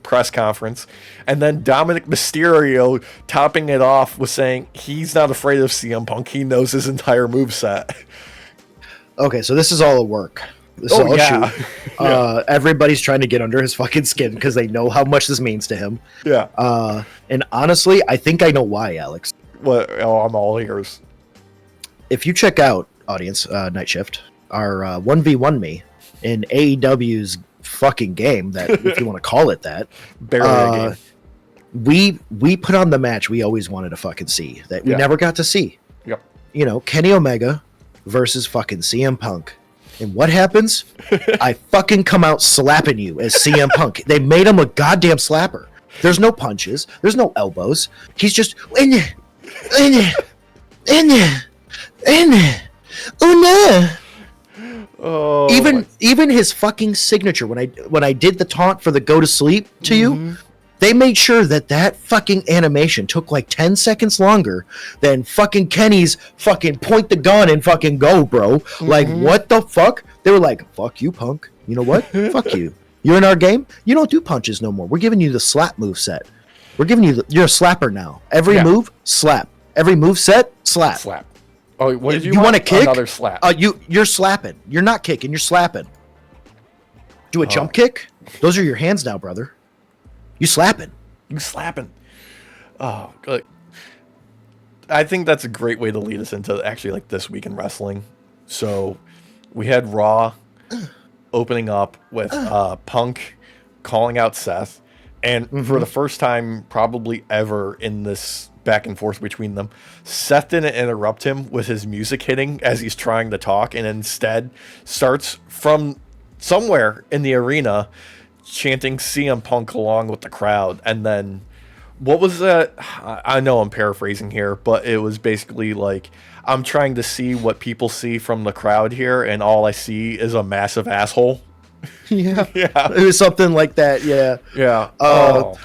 press conference. And then Dominic Mysterio topping it off with saying he's not afraid of CM Punk. He knows his entire moveset. Okay, so this is all a work. This is all a yeah. shoot. Everybody's trying to get under his fucking skin because they know how much this means to him. Yeah. And honestly, I think I know why, Alex. What? Oh, I'm all ears. If you check out, audience, Night Shift, our 1v1 me in AEW's fucking game, that if you want to call it that, Barely a game. we put on the match we always wanted to fucking see that we Yeah. never got to see. Yep. You know, Kenny Omega versus fucking CM Punk. And what happens? I fucking come out slapping you as CM Punk. They made him a goddamn slapper. There's no punches. There's no elbows. He's just in there, in there, in there, in there. Oh no! Oh, Even his fucking signature when I did the taunt for the go to sleep to you, they made sure that fucking animation took like 10 seconds longer than fucking Kenny's fucking point the gun and fucking go, bro. Like, what the fuck? They were like, fuck you, Punk. You know what? Fuck you. You're in our game? You don't do punches no more. We're giving you the slap move set. We're giving you you're a slapper now. Every move, slap. Every move set, slap. slap. Oh, what did you want to kick? Another slap. You're slapping. You're not kicking. You're slapping. Do a jump kick? Those are your hands now, brother. You slapping. You slapping. Oh, good. I think that's a great way to lead us into actually like this week in wrestling. So we had Raw opening up with Punk calling out Seth. And for the first time probably ever in this back and forth between them, Seth didn't interrupt him with his music hitting as he's trying to talk, and instead starts from somewhere in the arena chanting CM Punk along with the crowd. And then what was that? I know I'm paraphrasing here, but it was basically like, I'm trying to see what people see from the crowd here, and all I see is a massive asshole. Yeah. Yeah. It was something like that. Yeah. Yeah.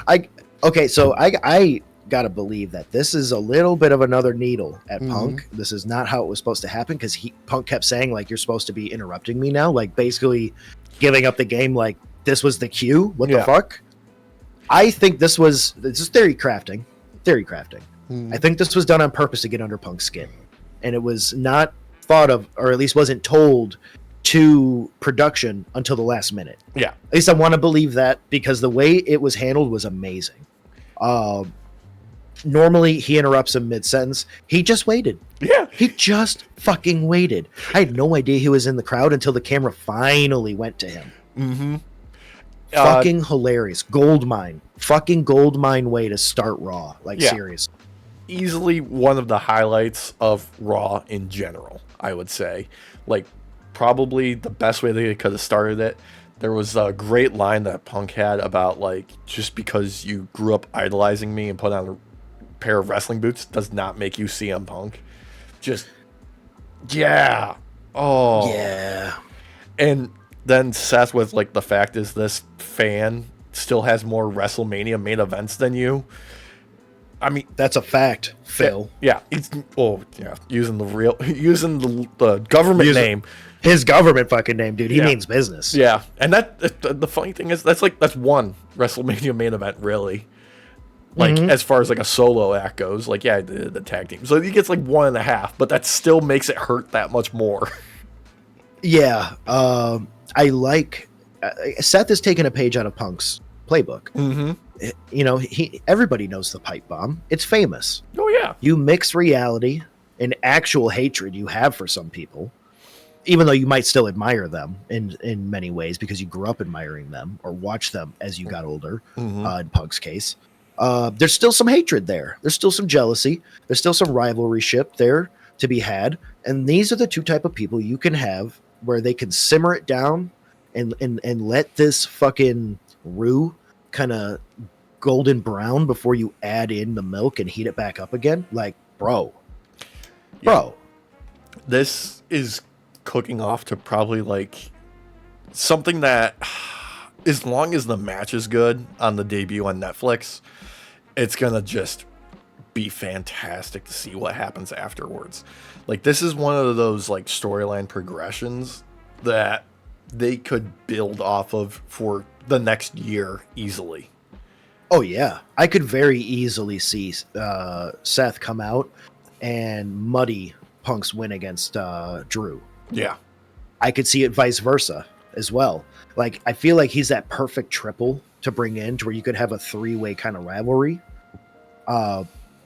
I gotta believe that this is a little bit of another needle at Punk. This is not how it was supposed to happen, because Punk kept saying like, you're supposed to be interrupting me now, like basically giving up the game, like this was the cue. What the fuck? I think this is theory crafting. I think this was done on purpose to get under Punk's skin, and it was not thought of, or at least wasn't told to production until the last minute. Yeah. At least I want to believe that, because the way it was handled was amazing. Normally he interrupts him mid-sentence. He just waited. Yeah. He just fucking waited. I had no idea he was in the crowd until the camera finally went to him. Mm-hmm. Fucking hilarious. Goldmine. Fucking goldmine way to start Raw. Like, serious. Easily one of the highlights of Raw in general, I would say. Like, probably the best way they could have started it. There was a great line that Punk had about, like, just because you grew up idolizing me and put on a pair of wrestling boots does not make you CM Punk. Just, yeah. Oh. Yeah. And then Seth with, like, the fact is this fan still has more WrestleMania main events than you. I mean, that's a fact, Phil. Yeah. Using the government name. His government fucking name, dude. He means business. Yeah. And that the funny thing is that's one WrestleMania main event, really. Like as far as like a solo act goes, like yeah, the tag team. So he gets like 1.5, but that still makes it hurt that much more. Yeah, I like Seth has taken a page out of Punk's playbook. You know, everybody knows the pipe bomb. It's famous. Oh yeah. You mix reality and actual hatred you have for some people, even though you might still admire them in many ways because you grew up admiring them or watched them as you got older. In Punk's case, there's still some hatred there. There's still some jealousy. There's still some rivalry ship there to be had. And these are the two type of people you can have where they can simmer it down and let this fucking roux kind of golden brown before you add in the milk and heat it back up again. Like, bro. This is cooking off to probably like something that, as long as the match is good on the debut on Netflix, it's gonna just be fantastic to see what happens afterwards. Like, this is one of those like storyline progressions that they could build off of for the next year easily. Oh yeah, I could very easily see Seth come out and muddy Punk's win against Drew. Yeah, I could see it vice versa as well. Like, I feel like he's that perfect triple to bring in to where you could have a 3-way kind of rivalry.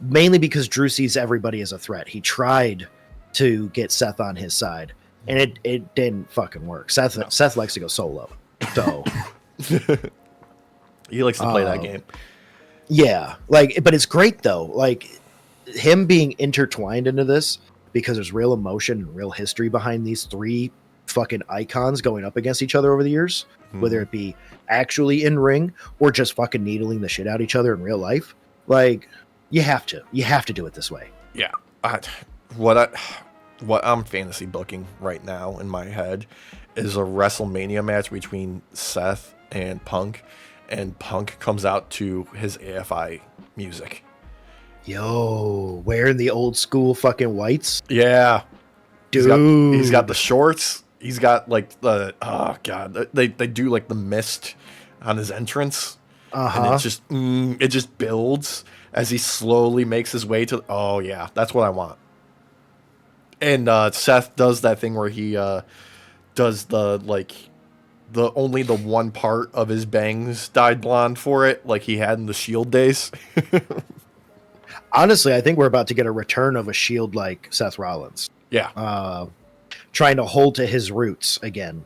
Mainly because Drew sees everybody as a threat. He tried to get Seth on his side, and it didn't fucking work. Seth likes to go solo, so he likes to play that game. Yeah, like, but it's great though. Like, him being intertwined into this because there's real emotion and real history behind these 3 fucking icons going up against each other over the years, whether it be actually in ring or just fucking needling the shit out of each other in real life. Like, you have to do it this way. Yeah. What I'm fantasy booking right now in my head is a WrestleMania match between Seth and Punk comes out to his AFI music. Yo, wearing the old school fucking whites? Yeah. Dude. He's got the shorts. He's got like the, oh god, they do like the mist on his entrance. And it just builds as he slowly makes his way to, oh yeah, that's what I want. And Seth does that thing where he does the like only the one part of his bangs dyed blonde for it, like he had in the Shield days. Honestly, I think we're about to get a return of a Shield like Seth Rollins. Yeah. Trying to hold to his roots again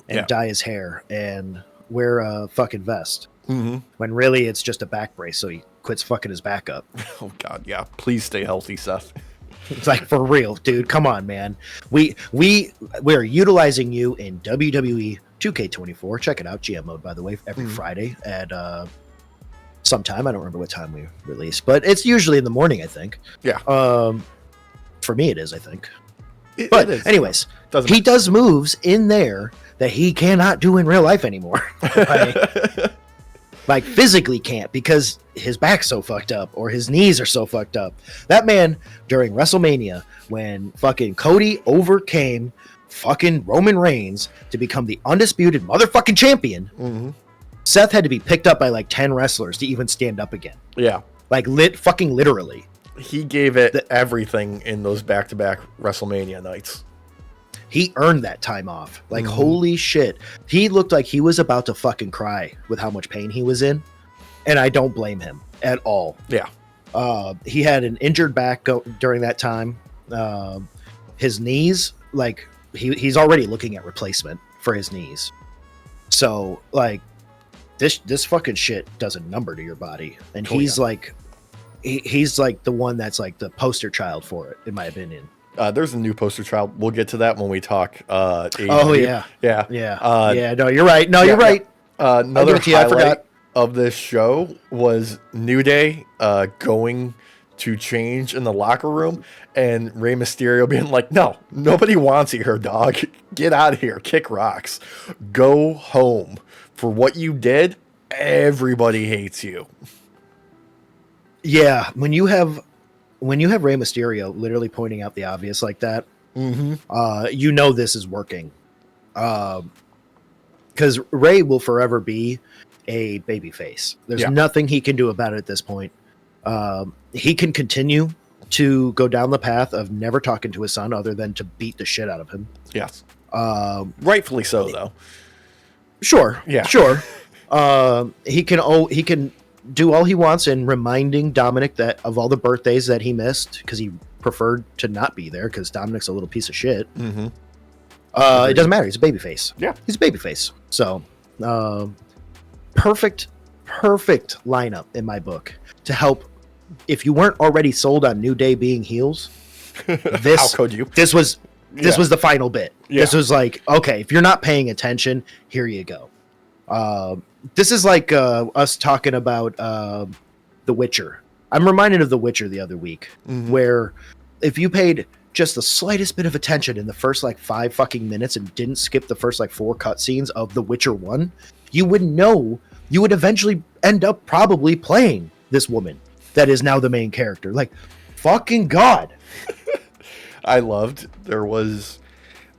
and dye his hair and wear a fucking vest. When really it's just a back brace, so he quits fucking his back up. Oh god, yeah. Please stay healthy, Seth. It's like, for real, dude. Come on, man. We're utilizing you in WWE 2K24. Check it out, GM mode, by the way, every Friday at sometime. I don't remember what time we release, but it's usually in the morning, I think. Yeah. For me, it is, I think. It is. Anyways, he does moves in there that he cannot do in real life anymore. Like, physically can't because his back's so fucked up or his knees are so fucked up. That man, during WrestleMania, when fucking Cody overcame fucking Roman Reigns to become the undisputed motherfucking champion, Seth had to be picked up by like 10 wrestlers to even stand up again. Yeah. Like, fucking literally. He gave it everything in those back-to-back WrestleMania nights. He earned that time off. Like, holy shit. He looked like he was about to fucking cry with how much pain he was in. And I don't blame him at all. Yeah. He had an injured back during that time. His knees, like, he's already looking at replacement for his knees. So, like, this fucking shit does a number to your body. And he's like, he's like the one that's like the poster child for it, in my opinion. There's a new poster child. We'll get to that when we talk. AEW. Oh yeah. No, you're right. You're right. Another highlight of this show was New Day going to change in the locker room, and Rey Mysterio being like, "No, nobody wants you here, dog. Get out of here. Kick rocks. Go home. For what you did, everybody hates you." Yeah, when you have Rey Mysterio literally pointing out the obvious like that, you know this is working. Because Rey will forever be a babyface. There's Yeah. nothing he can do about it at this point. He can continue to go down the path of never talking to his son other than to beat the shit out of him. Yes. Rightfully so, though. Sure. Yeah. Sure. He can do all he wants in reminding Dominic that of all the birthdays that he missed because he preferred to not be there because Dominic's a little piece of shit. Mm-hmm. It doesn't matter. He's a babyface. Yeah. He's a babyface. So, perfect lineup in my book to help. If you weren't already sold on New Day being heels, How could you? This was Yeah. the final bit. Yeah. This was like, okay, if you're not paying attention, here you go. This is like us talking about The Witcher. I'm reminded of The Witcher the other week, Mhm. where if you paid just the slightest bit of attention in the first like 5 fucking minutes and didn't skip the first like 4 cutscenes of The Witcher 1, you would know you would eventually end up probably playing this woman that is now the main character. Like, fucking God. I loved there was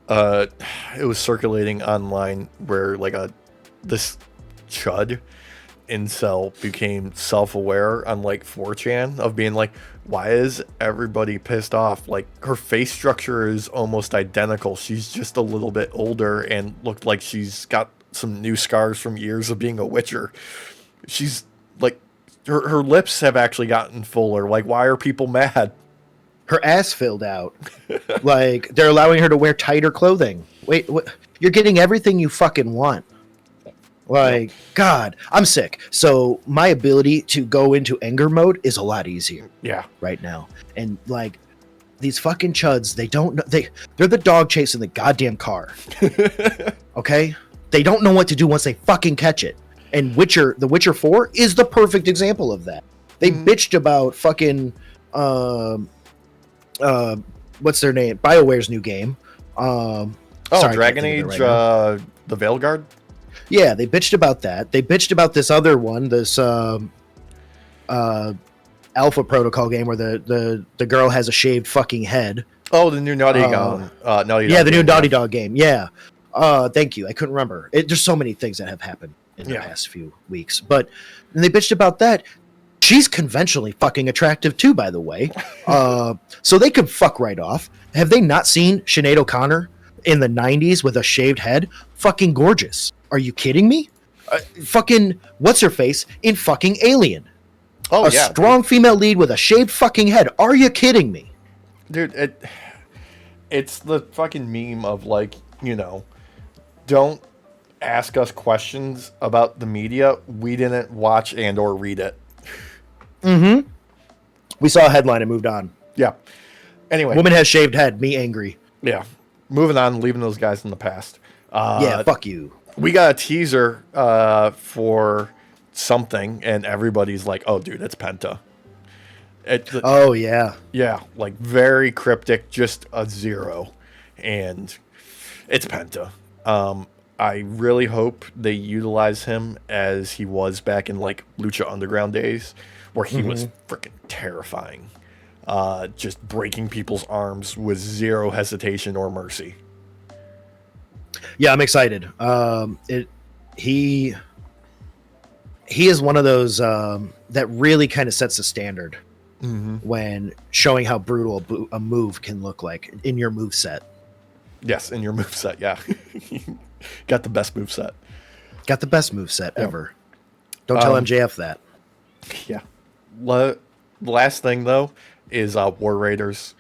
it was circulating online where like this chud incel became self-aware on like 4chan of being like, why is everybody pissed off? Like, her face structure is almost identical. She's just a little bit older and looked like she's got some new scars from years of being a witcher. She's like, her lips have actually gotten fuller. Like, why are people mad? Her ass filled out. Like, they're allowing her to wear tighter clothing. Wait, what? You're getting everything you fucking want. Like, God, I'm sick. So my ability to go into anger mode is a lot easier Yeah. right now. And like, these fucking chuds, they don't know. They're the dog chasing the goddamn car. Okay? They don't know what to do once they fucking catch it. And The Witcher 4 is the perfect example of that. They bitched about fucking what's their name? BioWare's new game. Oh, sorry, I Dragon can't Age, think of it right now. the Veilguard? Yeah, they bitched about that. They bitched about this other one, this Alpha Protocol game where the girl has a shaved fucking head. Oh, the new Naughty Dog. Naughty Yeah, Dog the new game, Naughty Dog game. Yeah. Thank you. I couldn't remember. There's so many things that have happened in the Yeah. past few weeks. But and they bitched about that. She's conventionally fucking attractive too, by the way. So they could fuck right off. Have they not seen Sinead O'Connor in the 90s with a shaved head? Fucking gorgeous. Are you kidding me? Fucking what's her face in fucking Alien? Oh, A yeah. strong female lead with a shaved fucking head. Are you kidding me? Dude, it's the fucking meme of like, don't ask us questions about the media. We didn't watch and or read it. Mm-hmm. We saw a headline and moved on. Yeah. Anyway. Woman has shaved head. Me angry. Yeah. Moving on, leaving those guys in the past. Yeah, fuck you. We got a teaser for something, and everybody's like, "Oh, dude, it's Penta." Oh yeah. Yeah, like very cryptic, just a 0, and it's Penta. I really hope they utilize him as he was back in like Lucha Underground days, where he was freaking terrifying, just breaking people's arms with zero hesitation or mercy. Yeah, I'm excited. He is one of those that really kind of sets the standard when showing how brutal a move can look like in your move set. Yes, in your moveset, yeah. Got the best moveset. Got the best move set ever. Don't tell MJF that. Yeah. Last thing, though, is War Raiders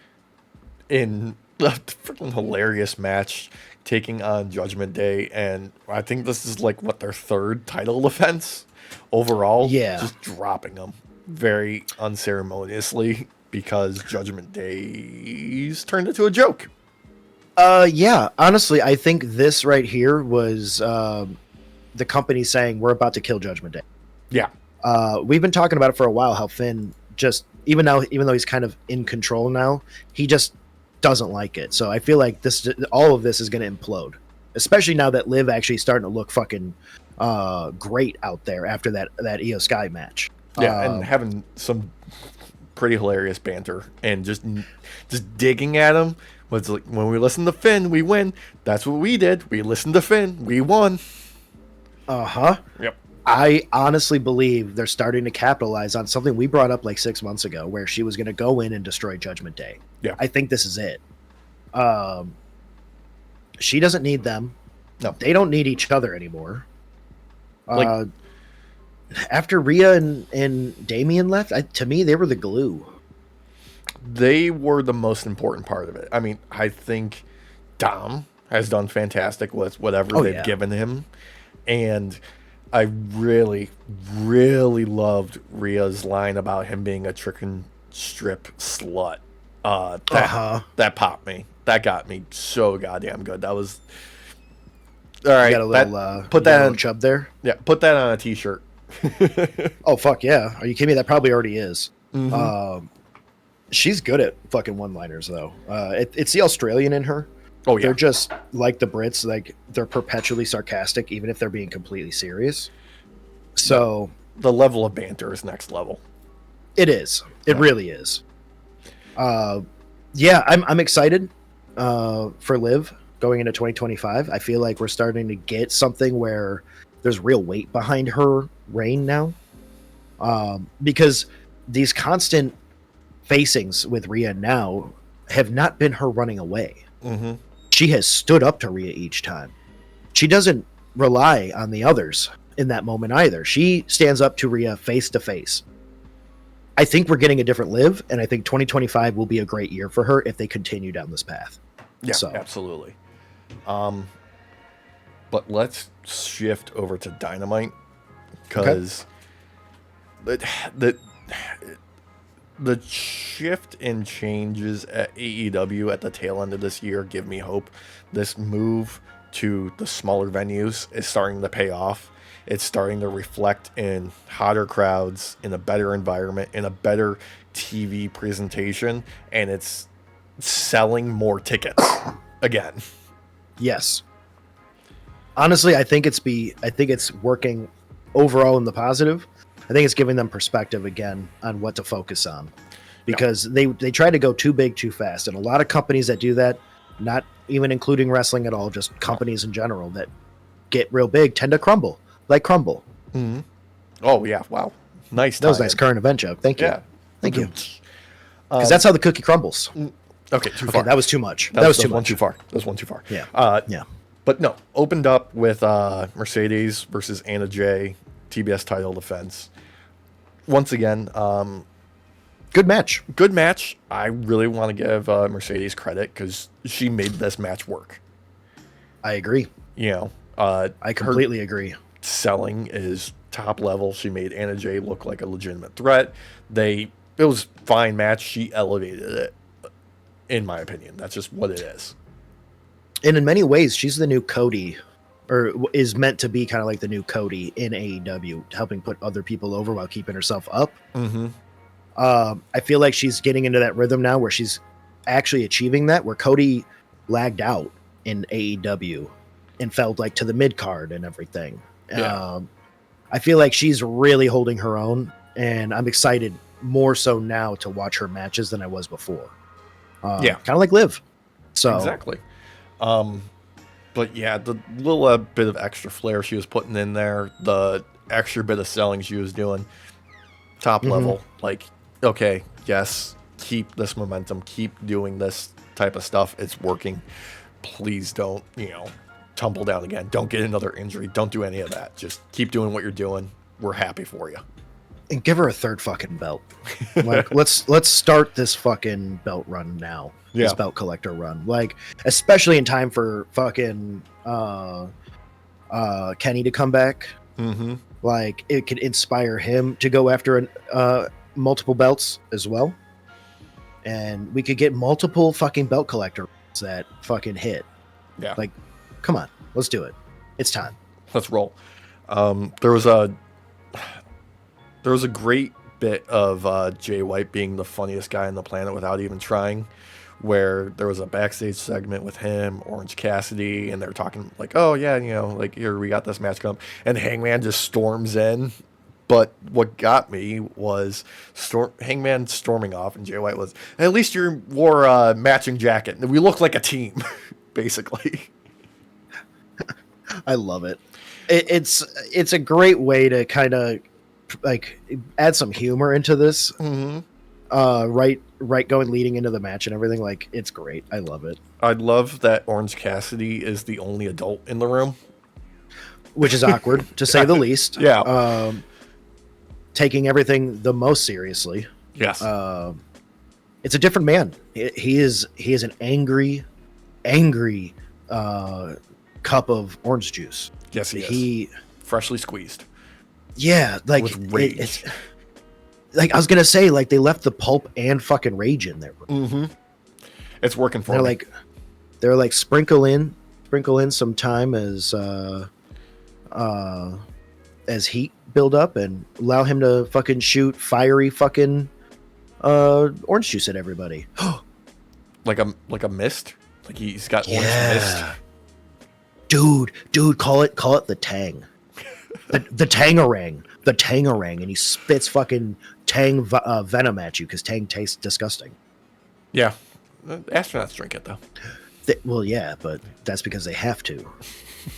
in a freaking hilarious match taking on Judgment Day. And I think this is like, their 3rd title defense overall. Yeah. Just dropping them very unceremoniously because Judgment Day's turned into a joke. Yeah, honestly, I think this right here was the company saying we're about to kill Judgment Day. Yeah. We've been talking about it for a while, how Finn just, even though he's kind of in control now, he just doesn't like it. So I feel like all of this is going to implode, especially now that Liv actually starting to look fucking great out there after that Io Sky match. Yeah, and having some pretty hilarious banter and just digging at him. Was like, when we listen to Finn, we win. That's what we did. We listened to Finn. We won. Uh-huh. Yep. I honestly believe they're starting to capitalize on something we brought up like 6 months ago, where she was going to go in and destroy Judgment Day. Yeah. I think this is it. She doesn't need them. No. They don't need each other anymore. Like- After Rhea and Damian left, to me, they were the glue. They were the most important part of it. I mean, I think Dom has done fantastic with whatever they've given him. And I really, really loved Rhea's line about him being a chicken strip slut. That popped me. That got me so goddamn good. That was all right. You got a little, put that on chub there. Yeah, put that on a t-shirt. Oh fuck yeah! Are you kidding me? That probably already is. Mm-hmm. She's good at fucking one-liners though. It's the Australian in her. Oh yeah, They're just like the Brits. Like they're perpetually sarcastic, even if they're being completely serious. So the level of banter is next level. it is. It really is. Yeah, I'm excited for Liv going into 2025. I feel like we're starting to get something where there's real weight behind her reign now, because these constant facings with Rhea now have not been her running away. Mm-hmm. She has stood up to Rhea each time. She doesn't rely on the others in that moment either. She stands up to Rhea face to face. I think we're getting a different Liv, and I think 2025 will be a great year for her if they continue down this path. Yeah, absolutely. But let's shift over to Dynamite, because the shift and changes at AEW at the tail end of this year give me hope. This move to the smaller venues is starting to pay off. It's starting to reflect in hotter crowds, in a better environment, in a better TV presentation, and it's selling more tickets again. Yes. Honestly, I think it's working overall in the positive. I think it's giving them perspective again on what to focus on, because they try to go too big too fast, and a lot of companies that do that, not even including wrestling at all, just companies in general that get real big tend to crumble, like Crumble. Mm-hmm. Oh yeah, wow, nice. That was nice current event joke. Thank you. Yeah, thank you. Because that's how the cookie crumbles. Okay, too far. That was too much. That was too one much. too far. That was one too far. Yeah. Yeah. But no, opened up with Mercedes versus Anna Jay, TBS title defense. Once again, good match. Good match. I really want to give Mercedes credit because she made this match work. I agree. You know, I completely agree. Selling is top level. She made Anna Jay look like a legitimate threat. It was fine match. She elevated it, in my opinion. That's just what it is. And in many ways, she's the new Cody, or is meant to be kind of like the new Cody in AEW, helping put other people over while keeping herself up. Mm-hmm. I feel like she's getting into that rhythm now where she's actually achieving that, where Cody lagged out in AEW and felt like to the mid card and everything. Yeah. I feel like she's really holding her own, and I'm excited more so now to watch her matches than I was before. Kind of like Liv. So exactly. But yeah, the little bit of extra flair she was putting in there, the extra bit of selling she was doing, top level. Like, okay, yes, keep this momentum, keep doing this type of stuff. It's working. Please don't, tumble down again. Don't get another injury. Don't do any of that. Just keep doing what you're doing. We're happy for you. And give her a third fucking belt. Like, let's start this fucking belt run now. This belt collector run. Like, especially in time for fucking Kenny to come back. Mm-hmm. Like, it could inspire him to go after multiple belts as well. And we could get multiple fucking belt collectors that fucking hit. Yeah. Like, come on, let's do it. It's time. Let's roll. There was a great bit of Jay White being the funniest guy on the planet without even trying, where there was a backstage segment with him, Orange Cassidy, and they're talking like, oh yeah, like, here, we got this match coming, and Hangman just storms in. But what got me was Hangman storming off, and Jay White was, at least you wore a matching jacket. We look like a team, basically. I love it. It's a great way to kind of like add some humor into this. Mm-hmm. Right going leading into the match and everything. Like, it's great. I love it. I love that Orange Cassidy is the only adult in the room. Which is awkward, to say the least. Yeah. Taking everything the most seriously. Yes. It's a different man. He is an angry cup of orange juice. Yes, he is. Freshly squeezed. Yeah, like with rage. It's like I was gonna say, like they left the pulp and fucking rage in there. Mm-hmm. It's working for me. They're like sprinkle in some time as heat build up and allow him to fucking shoot fiery fucking orange juice at everybody. like a mist. Like he's got orange mist. Dude, call it the tang. The tangerang, and he spits fucking tang venom at you because tang tastes disgusting. Yeah, astronauts drink it though. Well, yeah, but that's because they have to.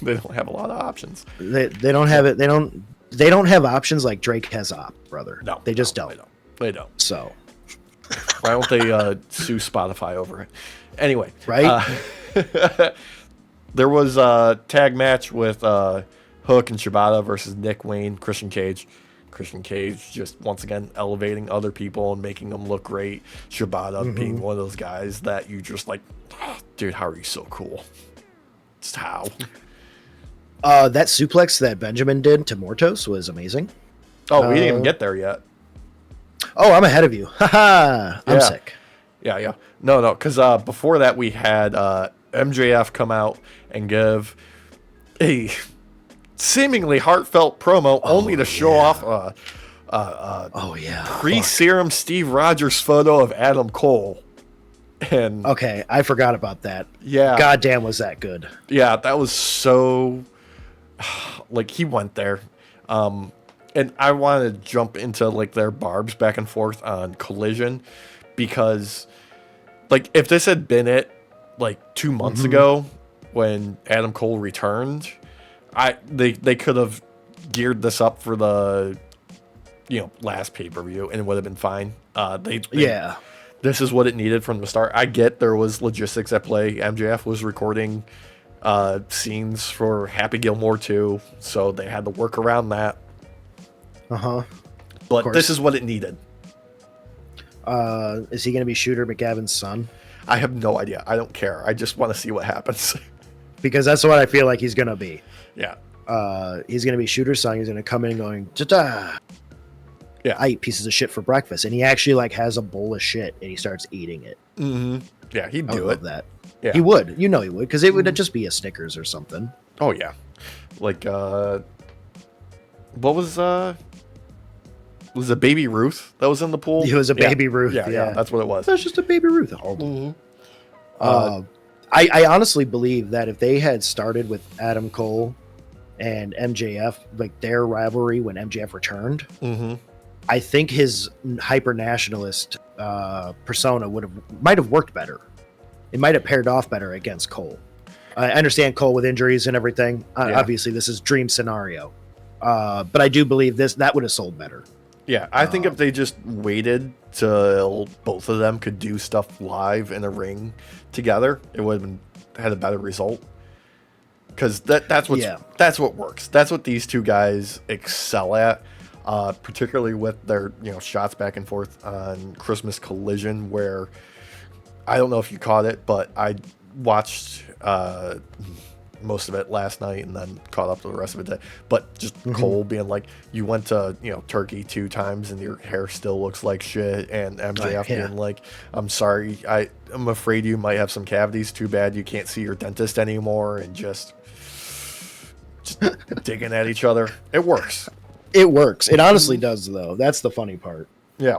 They don't have a lot of options. They don't have it. They don't have options like Drake has brother. No, they just don't. They don't. So why don't they sue Spotify over it? Anyway, right? There was a tag match with Hook and Shibata versus Nick Wayne, Christian Cage. Christian Cage just once again elevating other people and making them look great. Shibata being one of those guys that you just like, oh, dude, how are you so cool? Just how? That suplex that Benjamin did to Mortos was amazing. Oh, we didn't even get there yet. Oh, I'm ahead of you. Haha, I'm sick. Yeah. No, because before that we had MJF come out and give a seemingly heartfelt promo only to show off pre-serum Steve Rogers photo of Adam Cole. And okay, I forgot about that. Yeah. Goddamn, was that good. Yeah, that was so like he went there. And I want to jump into like their barbs back and forth on Collision because like if this had been it like 2 months ago when Adam Cole returned, they could have geared this up for the last pay-per-view and it would have been fine. This is what it needed from the start. I get there was logistics at play. MJF was recording scenes for Happy Gilmore too, so they had to work around that. But this is what it needed. Is he going to be Shooter McGavin's son? I have no idea. I don't care. I just want to see what happens. Because that's what I feel like he's going to be. Yeah. He's going to be Shooter's son. He's going to come in going, ta-da! Yeah. I eat pieces of shit for breakfast. And he actually like has a bowl of shit and he starts eating it. Mm-hmm. Yeah, he'd do it. That. Yeah. He would. You know he would. Because it would just be a Snickers or something. Oh, yeah. Like, what was it Baby Ruth that was in the pool? It was a Baby Ruth. Yeah, that's what it was. That's just a Baby Ruth. I honestly believe that if they had started with Adam Cole and MJF, like their rivalry when MJF returned, I think his hyper nationalist persona might have worked better. It might have paired off better against Cole. I understand Cole with injuries and everything. Obviously, this is dream scenario, but I do believe that would have sold better. Yeah, I think if they just waited till both of them could do stuff live in a ring together, it would have had a better result. Because that's what works. That's what these two guys excel at, particularly with their shots back and forth on Christmas Collision, where I don't know if you caught it, but I watched most of it last night and then caught up to the rest of it. But just Cole being like, you went to Turkey 2 times and your hair still looks like shit, and MJF being like, I'm sorry, I'm afraid you might have some cavities, too bad you can't see your dentist anymore, and just digging at each other. It works. It honestly does, though. That's the funny part. Yeah,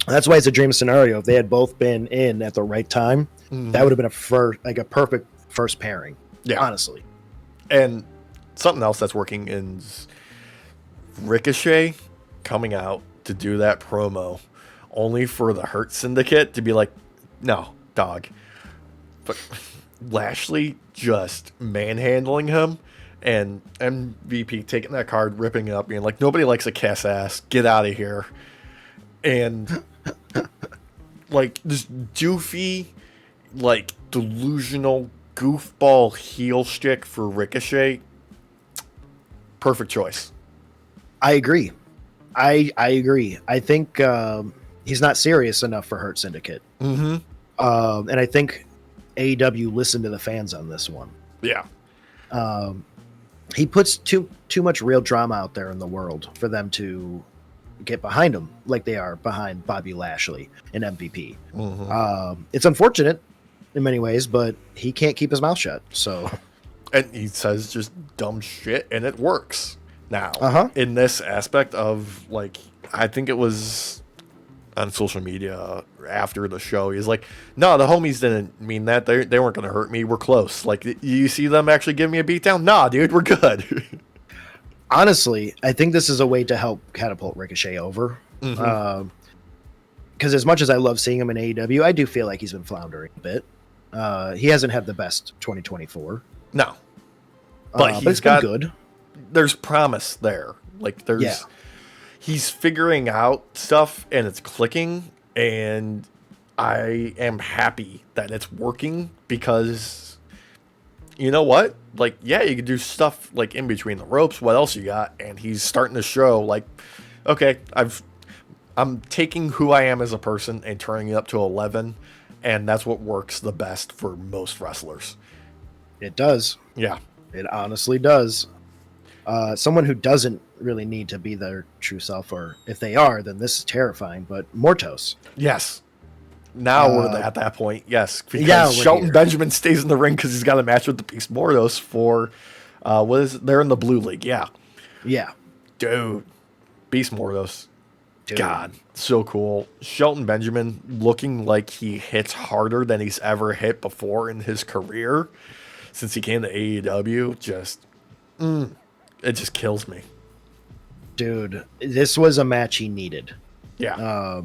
that's why it's a dream scenario. If they had both been in at the right time, that would have been a perfect first pairing. Yeah, honestly. And something else that's working is Ricochet coming out to do that promo only for the Hurt Syndicate to be like, no, dog. But Lashley just manhandling him And MVP taking that card, ripping it up, being like, nobody likes a kiss ass. Get out of here. And like this doofy, like delusional goofball heel shtick for Ricochet. Perfect choice. I agree. I agree. I think he's not serious enough for Hurt Syndicate. Mm-hmm. And I think AEW listened to the fans on this one. Yeah. He puts too much real drama out there in the world for them to get behind him like they are behind Bobby Lashley and MVP. Mm-hmm. It's unfortunate in many ways, but he can't keep his mouth shut. So, and he says just dumb shit, and it works now. In this aspect of like, I think it was on social media after the show, he's like, no, the homies didn't mean that. They weren't going to hurt me. We're close. Like, you see them actually give me a beatdown? Nah, dude, we're good. Honestly, I think this is a way to help catapult Ricochet over. Because as much as I love seeing him in AEW, I do feel like he's been floundering a bit. He hasn't had the best 2024. No. But he's got been good. There's promise there. Like, he's figuring out stuff and it's clicking, and I am happy that it's working because you know what? Like, yeah, you can do stuff like in between the ropes. What else you got? And he's starting to show like, okay, I'm taking who I am as a person and turning it up to 11, and that's what works the best for most wrestlers. It does. Yeah. It honestly does. Someone who doesn't really need to be their true self, or if they are, then this is terrifying, but Mortos. Yes. Now we're at that point, yes. Because yeah, Shelton Benjamin stays in the ring because he's got a match with the Beast Mortos for, they're in the Blue League, yeah. Yeah. Dude. Beast Mortos. Dude. God, so cool. Shelton Benjamin looking like he hits harder than he's ever hit before in his career since he came to AEW. It just kills me. Dude, this was a match he needed. Yeah.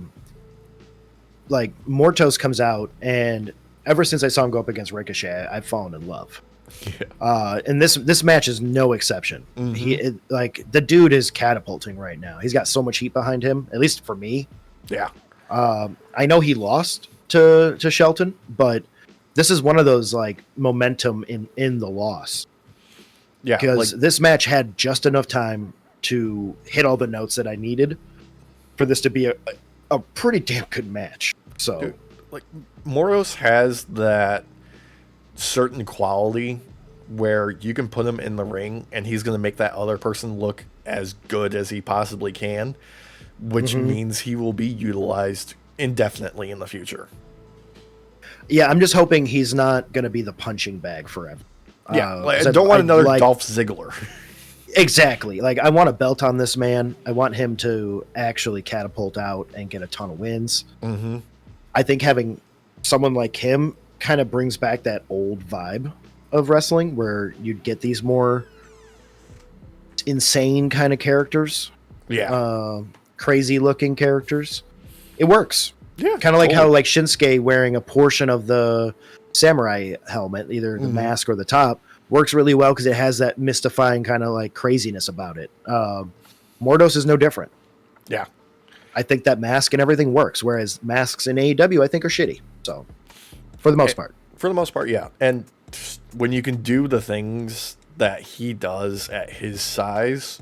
Like, Mortos comes out, and ever since I saw him go up against Ricochet, I've fallen in love. Yeah. And this match is no exception. Mm-hmm. The dude is catapulting right now. He's got so much heat behind him, at least for me. Yeah. I know he lost to Shelton, but this is one of those like momentum in the loss. Yeah. Because this match had just enough time to hit all the notes that I needed for this to be a pretty damn good match. So, dude, like, Mortos has that certain quality where you can put him in the ring and he's going to make that other person look as good as he possibly can, which means he will be utilized indefinitely in the future. Yeah, I'm just hoping he's not going to be the punching bag forever. Yeah, I don't want another Dolph Ziggler. Exactly. Like, I want a belt on this man. I want him to actually catapult out and get a ton of wins. Mm-hmm. I think having someone like him kind of brings back that old vibe of wrestling where you'd get these more insane kind of characters. Yeah. Crazy looking characters. It works. Yeah. Kind of like how like Shinsuke wearing a portion of the samurai helmet, either the mask or the top, works really well because it has that mystifying kind of like craziness about it. Mortos is no different. Yeah. I think that mask and everything works, whereas masks in AEW I think are shitty. So, for the most part. For the most part, yeah. And when you can do the things that he does at his size,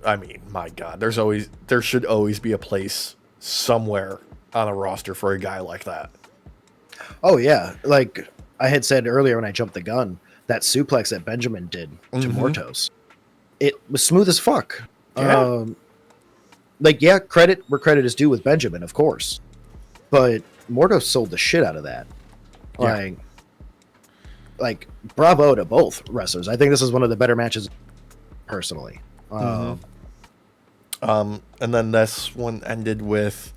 I mean, my God, there should always be a place somewhere on a roster for a guy like that. Oh yeah, like I had said earlier when I jumped the gun, that suplex that Benjamin did to Mortos, it was smooth as fuck. Yeah. Credit where credit is due with Benjamin, of course, but Mortos sold the shit out of that. Yeah. Like bravo to both wrestlers. I think this is one of the better matches, personally. And then this one ended with,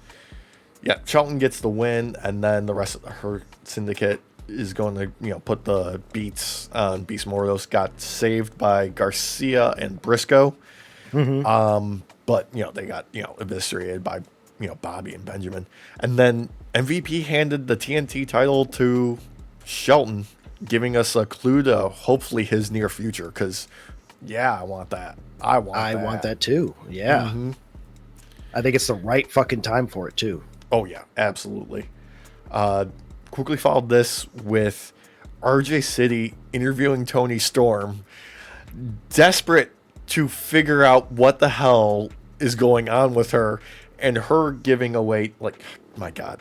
Shelton gets the win, and then the rest of her syndicate is going to, put the beats on Beast Mortos. Got saved by Garcia and Briscoe. But, they got, eviscerated by, Bobby and Benjamin. And then MVP handed the TNT title to Shelton, giving us a clue to hopefully his near future. Because, yeah, I want that. I want that too. Yeah. Mm-hmm. I think it's the right fucking time for it too. Oh, yeah, absolutely. Quickly followed this with RJ City interviewing Tony Storm, desperate to figure out what the hell is going on with her, and her giving away, like, my God.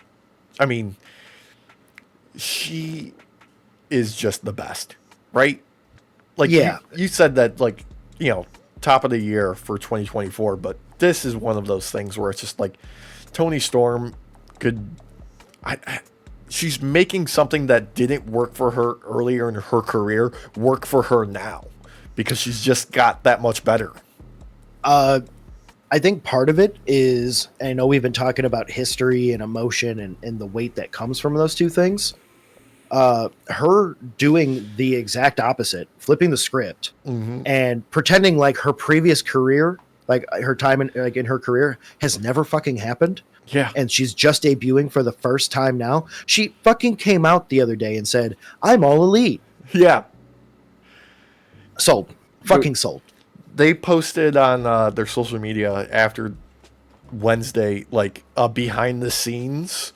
I mean, she is just the best, right? Like, yeah, you said that, like, top of the year for 2024, but this is one of those things where it's just like Tony Storm could, she's making something that didn't work for her earlier in her career work for her now because she's just got that much better. I think part of it is, I know we've been talking about history and emotion and the weight that comes from those two things. Her doing the exact opposite, flipping the script and pretending like her previous career, like her time in her career has never fucking happened. Yeah. And she's just debuting for the first time now. She fucking came out the other day and said, "I'm all elite." Yeah. Sold. Fucking sold. They posted on their social media after Wednesday, like behind the scenes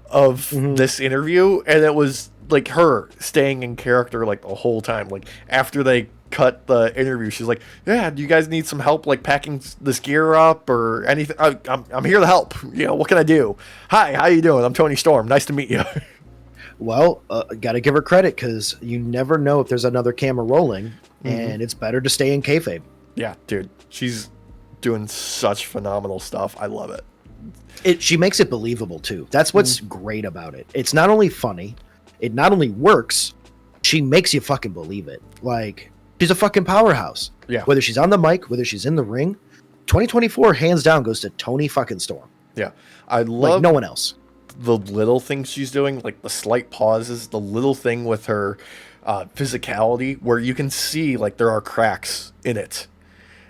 of this interview, and it was like her staying in character like the whole time. Like after they cut the interview, she's like, "Yeah, do you guys need some help like packing this gear up or anything? I'm here to help. What can I do? Hi, how you doing? I'm Tony Storm. Nice to meet you." Well, gotta give her credit because you never know if there's another camera rolling, and it's better to stay in kayfabe. Yeah, dude, she's doing such phenomenal stuff. I love it. She makes it believable too. That's what's great about it. It's not only funny, it not only works, she makes you fucking believe it. Like, she's a fucking powerhouse. Yeah. Whether she's on the mic, whether she's in the ring, 2024 hands down goes to Tony fucking Storm. Yeah. I love like no one else. The little things she's doing, like the slight pauses, the little thing with her physicality where you can see like there are cracks in it.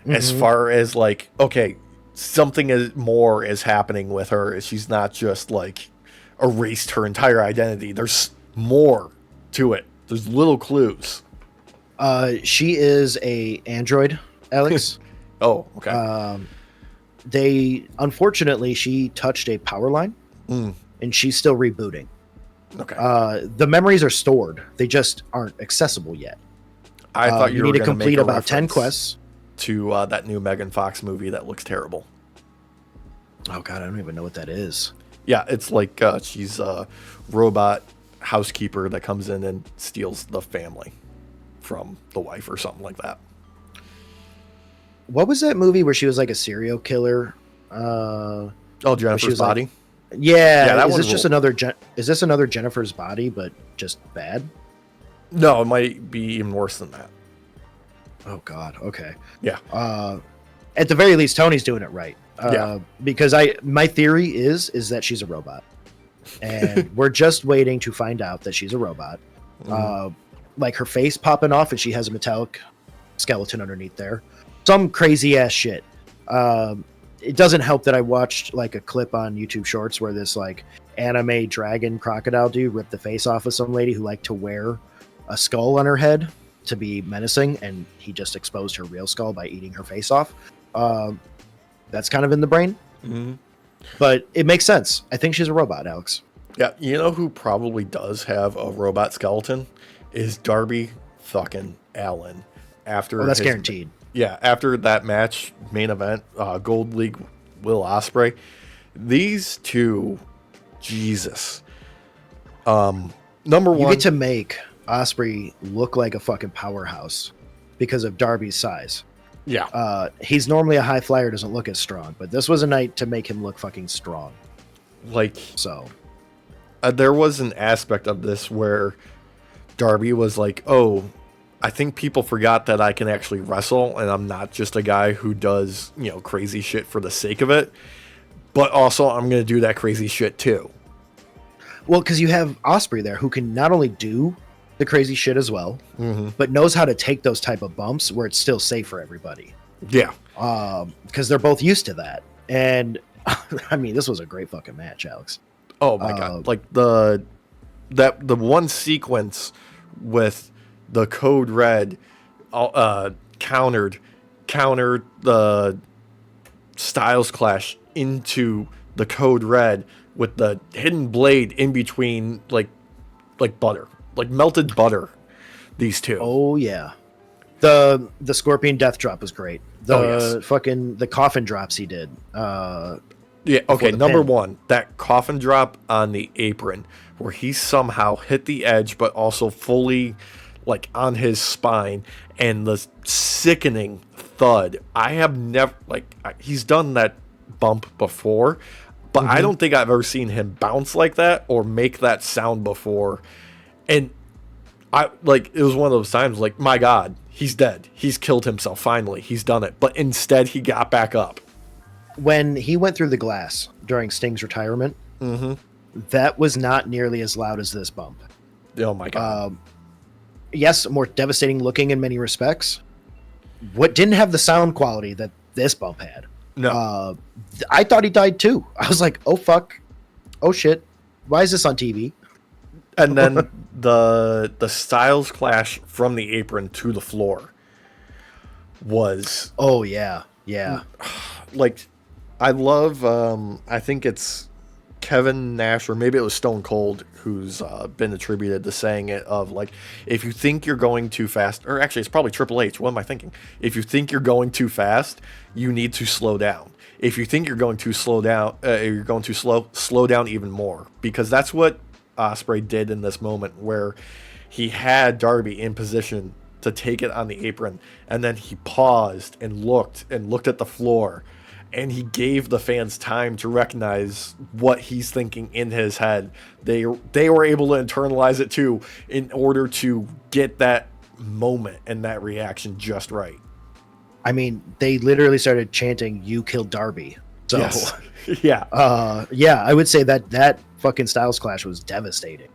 As far as like, okay, something more is happening with her. She's not just like erased her entire identity. There's more to it. There's little clues. She is a android, Alex. Oh, okay. Unfortunately, she touched a power line and she's still rebooting. Okay. The memories are stored. They just aren't accessible yet. I thought you need were to complete make a about 10 reference quests. To that new Megan Fox movie that looks terrible. Oh God, I don't even know what that is. Yeah, it's like she's a robot housekeeper that comes in and steals the family from the wife or something like that. What was that movie where she was like a serial killer? Jennifer's Body. Yeah, that is one's this just another? Is this another Jennifer's Body, but just bad? No, it might be even worse than that. Oh God. Okay. Yeah. At the very least, Tony's doing it right. Yeah. Because my theory is that she's a robot, and we're just waiting to find out that she's a robot. Like her face popping off, and she has a metallic skeleton underneath there. Some crazy ass shit. It doesn't help that I watched like a clip on YouTube Shorts where this like anime dragon crocodile dude ripped the face off of some lady who liked to wear a skull on her head to be menacing, and he just exposed her real skull by eating her face off. That's kind of in the brain, but it makes sense. I think she's a robot, Alex. Yeah, you know who probably does have a robot skeleton is Darby fucking Allin. After that's guaranteed. Yeah, after that match, main event, Gold League, Will Ospreay, these two, Jesus. Number one, you get to make Ospreay look like a fucking powerhouse because of Darby's size. Yeah. He's normally a high flyer, doesn't look as strong, but this was a night to make him look fucking strong. Like, so there was an aspect of this where Darby was like, "Oh, I think people forgot that I can actually wrestle, and I'm not just a guy who does, crazy shit for the sake of it, but also I'm going to do that crazy shit too." Well, because you have Ospreay there who can not only do the crazy shit as well, but knows how to take those type of bumps where it's still safe for everybody. Yeah. Because they're both used to that. And I mean, this was a great fucking match, Alex. Oh my God. Like the one sequence with the Code Red countered the Styles Clash into the Code Red with the hidden blade in between, like butter, like melted butter. These two. Oh yeah, the Scorpion Death Drop was great. The coffin drops he did. Yeah. Okay. Number one, that coffin drop on the apron where he somehow hit the edge, but also fully like on his spine, and the sickening thud. I have never he's done that bump before, but I don't think I've ever seen him bounce like that or make that sound before. And it was one of those times like, my God, he's dead. He's killed himself. Finally, he's done it. But instead, he got back up. When he went through the glass during Sting's retirement, that was not nearly as loud as this bump. Oh my God. Yes, more devastating looking in many respects. What didn't have the sound quality that this bump had. No. I thought he died too. I was like, oh fuck. Oh shit. Why is this on TV? And then the Styles Clash from the apron to the floor was... Oh, yeah. Yeah. Like, I love... I think it's Kevin Nash, or maybe it was Stone Cold, who's been attributed to saying it, of like, if you think you're going too fast... Or actually, it's probably Triple H. What am I thinking? If you think you're going too fast, you need to slow down. If you think you're going too slow, slow down even more. Because that's what Ospreay did in this moment, where he had Darby in position to take it on the apron, and then he paused and looked at the floor, and he gave the fans time to recognize what he's thinking in his head. They were able to internalize it too, in order to get that moment and that reaction just right. I mean, they literally started chanting, "You killed Darby." So, yes. Yeah. I would say that fucking Styles Clash was devastating.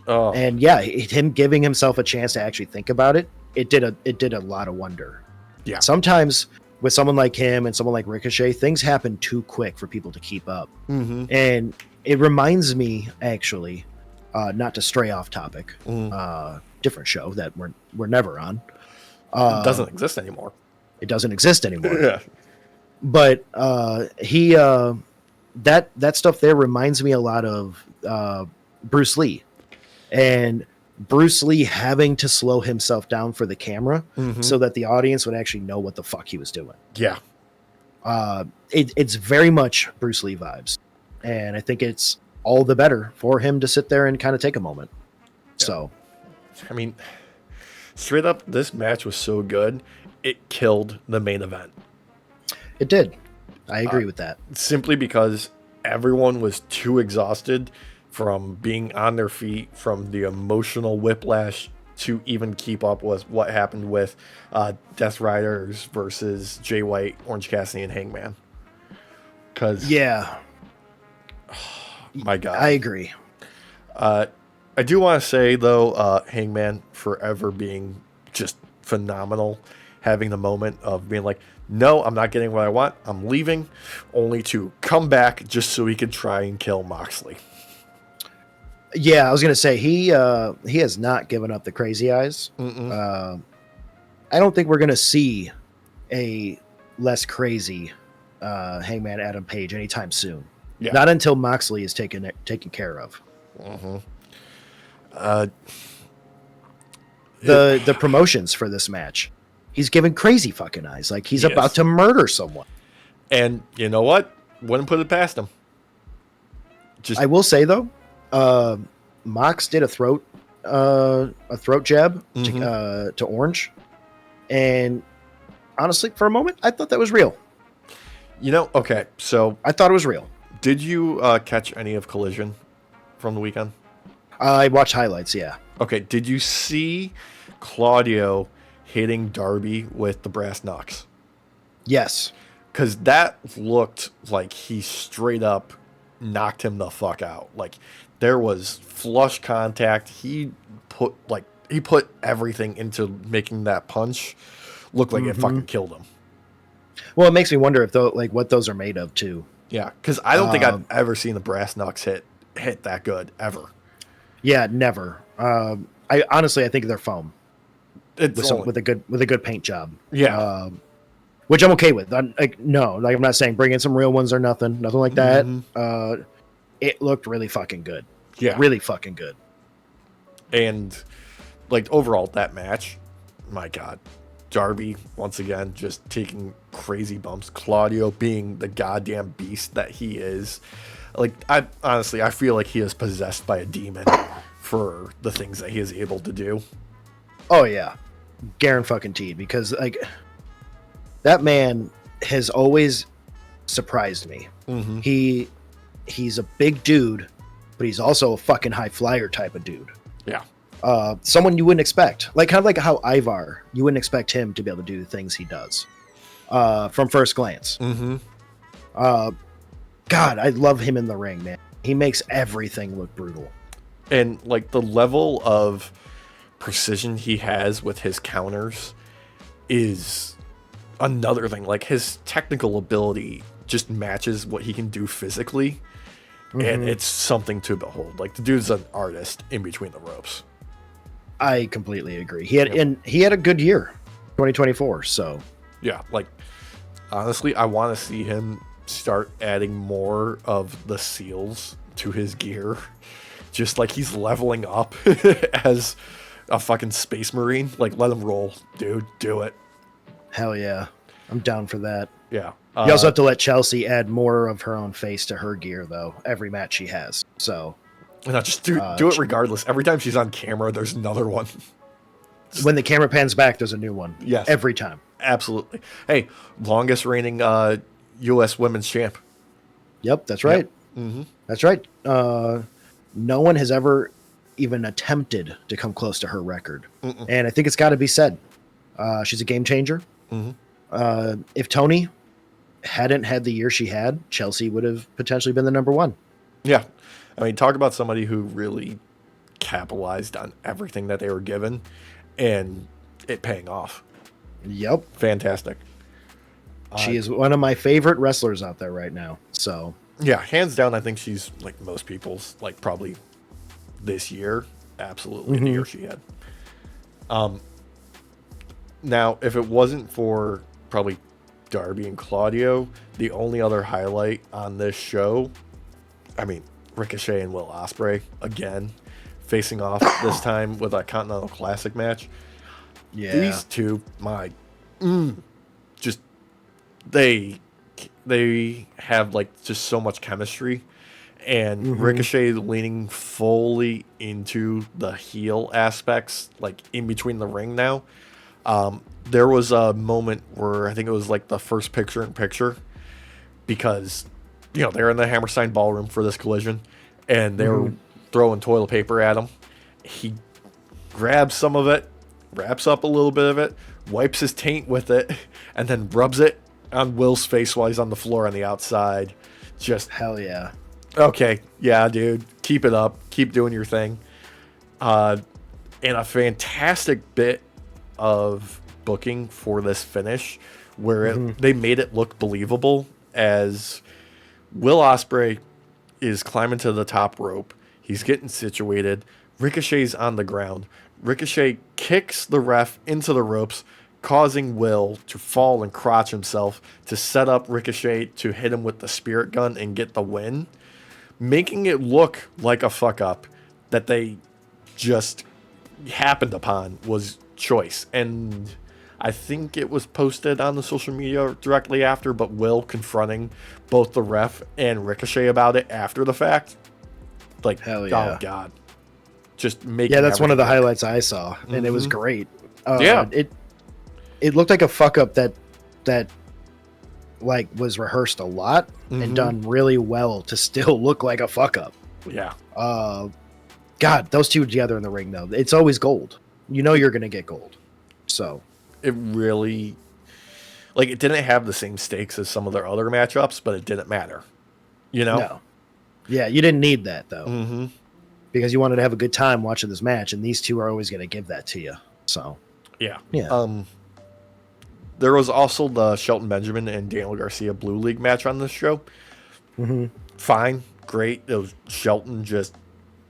Oh. And yeah, him giving himself a chance to actually think about it, it did a lot of wonder. Yeah. Sometimes with someone like him and someone like Ricochet, things happen too quick for people to keep up. And it reminds me, actually, not to stray off topic, different show that we're never on. It doesn't exist anymore. It doesn't exist anymore. Yeah. But he that stuff there reminds me a lot of Bruce Lee, and Bruce Lee having to slow himself down for the camera so that the audience would actually know what the fuck he was doing. Yeah. It's very much Bruce Lee vibes, and I think it's all the better for him to sit there and kind of take a moment. Yeah. So, I mean, straight up, this match was so good, it killed the main event. It did. I agree with that. Simply because everyone was too exhausted from being on their feet, from the emotional whiplash, to even keep up with what happened with Death Riders versus Jay White, Orange Cassidy, and Hangman. Because my God, I agree. I do want to say though, Hangman forever being just phenomenal, having the moment of being like, no, I'm not getting what I want, I'm leaving, only to come back just so he could try and kill Moxley. Yeah, I was gonna say he has not given up the crazy eyes. I don't think we're gonna see a less crazy Hangman Adam Page anytime soon. Yeah. Not until Moxley is taken care of. The promotions for this match, he's giving crazy fucking eyes, like he's about to murder someone. And you know what? Wouldn't put it past him. I will say though, Mox did a throat jab to Orange, and honestly, for a moment, I thought that was real. You know, okay, so I thought it was real. Did you catch any of Collision from the weekend? I watched highlights, yeah. Okay, did you see Claudio hitting Darby with the brass knucks? Yes. Because that looked like he straight up knocked him the fuck out. Like, there was flush contact. He put everything into making that punch look like it fucking killed him. Well, it makes me wonder if what those are made of too. Yeah, because I don't think I've ever seen the brass knucks hit that good ever. Yeah, never. I I honestly, I think they're foam It's with only, with a good paint job. yeah. Which I'm okay with. I'm not saying bring in some real ones or nothing like that. Mhm. It looked really fucking good. Yeah. Really fucking good. And like overall that match, my God, Darby once again just taking crazy bumps. Claudio being the goddamn beast that he is. Like I honestly, I feel like he is possessed by a demon for the things that he is able to do. Oh yeah, Garen fucking T, because like that man has always surprised me. Mm-hmm. He's a big dude, but he's also a fucking high flyer type of dude. Yeah. Someone you wouldn't expect, like kind of like how Ivar, you wouldn't expect him to be able to do the things he does from first glance. Mm-hmm. God, I love him in the ring, man. He makes everything look brutal. And like the level of precision he has with his counters is another thing. Like his technical ability just matches what he can do physically. And it's something to behold. Like the dude's an artist in between the ropes. I completely agree. He had a good year, 2024. So Yeah, like honestly, I want to see him start adding more of the seals to his gear. Just like he's leveling up as a fucking space marine. Like let him roll, dude. Do it. hell yeah, I'm down for that. Yeah. You also have to let Chelsea add more of her own face to her gear, though, every match she has. So no, just do it regardless. Every time she's on camera, there's another one. when the camera pans back, there's a new one. Yes. Every time. Absolutely. Hey, longest reigning U.S. women's champ. Yep, that's right. Mm-hmm. That's right. No one has ever even attempted to come close to her record. Mm-mm. And I think it's got to be said. She's a game changer. Mm-hmm. If Tony hadn't had the year she had, Chelsea would have potentially been the number one. Yeah. I mean, talk about somebody who really capitalized on everything that they were given and it paying off. Yep. Fantastic. She is one of my favorite wrestlers out there right now. So Yeah, hands down, I think she's like most people's, like probably this year, absolutely the year she had. Now, if it wasn't for probably Darby and Claudio, the only other highlight on this show, I mean, Ricochet and Will Ospreay again facing off this time with a Continental Classic match. yeah, These two, just they have like just so much chemistry, and Ricochet leaning fully into the heel aspects, like in between the ring now. There was a moment where I think it was like the first picture-in-picture, because they're in the Hammerstein Ballroom for this collision, and they were throwing toilet paper at him. He grabs some of it, wraps up a little bit of it, wipes his taint with it, and then rubs it on Will's face while he's on the floor on the outside. Just hell yeah. okay, yeah, dude, keep it up, keep doing your thing. And a fantastic bit of booking for this finish, where they made it look believable, as Will Ospreay is climbing to the top rope. He's getting situated. Ricochet's on the ground. Ricochet kicks the ref into the ropes, causing Will to fall and crotch himself to set up Ricochet to hit him with the spirit gun and get the win, making it look like a fuck up that they just happened upon was choice. And I think it was posted on the social media directly after, but Will confronting both the ref and Ricochet about it after the fact. Like, hell yeah. Oh God. Just making Yeah, that's one of the everything highlights I saw, and it was great. Yeah. It looked like a fuck up that like was rehearsed a lot and done really well to still look like a fuck up. Yeah. God, those two together in the ring though, it's always gold. You know you're gonna get gold. So It really, like, it didn't have the same stakes as some of their other matchups, but it didn't matter. no. Yeah, you didn't need that though. Mm-hmm. Because you wanted to have a good time watching this match, and these two are always gonna give that to you. So Yeah. yeah. There was also the Shelton Benjamin and Daniel Garcia Blue League match on this show. Fine, great. It was Shelton just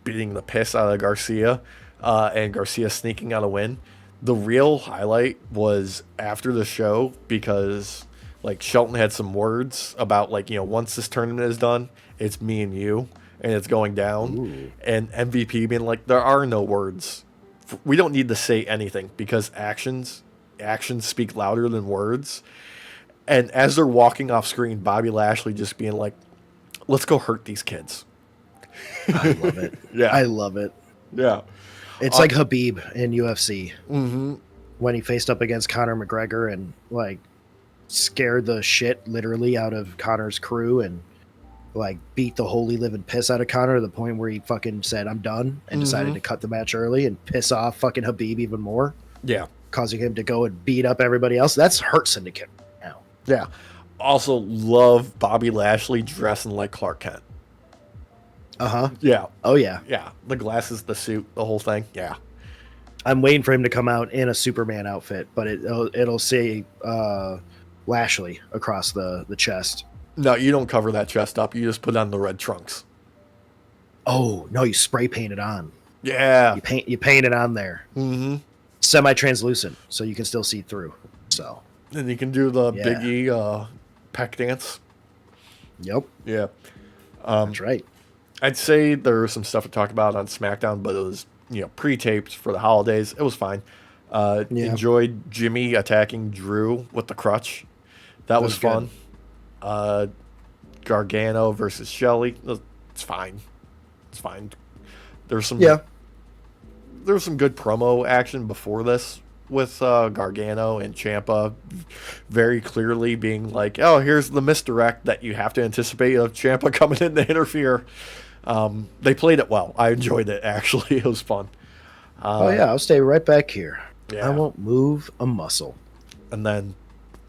beating the piss out of Garcia. and Garcia sneaking out a win. The real highlight was after the show because like Shelton had some words about like, once this tournament is done, it's me and you and it's going down. Ooh. And MVP being like, there are no words. We don't need to say anything because actions speak louder than words. And as they're walking off screen, Bobby Lashley just being like, let's go hurt these kids. I love it. Yeah. I love it. Yeah. It's like Habib in UFC Mm-hmm. when he faced up against Conor McGregor and like scared the shit literally out of Conor's crew and like beat the holy living piss out of Conor to the point where he fucking said, I'm done, and decided to cut the match early and piss off fucking Habib even more, Yeah. causing him to go and beat up everybody else. That's Hurt Syndicate now. Yeah. Also love Bobby Lashley dressing like Clark Kent. Uh-huh. Yeah. Oh, yeah. Yeah. The glasses, the suit, the whole thing. Yeah. I'm waiting for him to come out in a Superman outfit, but it'll say Lashley across the chest. No, you don't cover that chest up. You just put on the red trunks. Oh, no, you spray paint it on. Yeah. You paint it on there. Mm-hmm. Semi-translucent, so you can still see through. So, And you can do the Yeah. Big E peck dance. yep, Yeah. that's right. I'd say there was some stuff to talk about on SmackDown, but it was, pre-taped for the holidays. It was fine. Yeah. Enjoyed Jimmy attacking Drew with the crutch. That was was good. fun. Gargano versus Shelley. It's fine. It's fine. There's some Yeah, there was some good promo action before this with Gargano and Ciampa very clearly being like, oh, here's the misdirect that you have to anticipate of Ciampa coming in to interfere. They played it well. I enjoyed it, actually. It was fun. oh yeah, I'll stay right back here. Yeah. I won't move a muscle. And then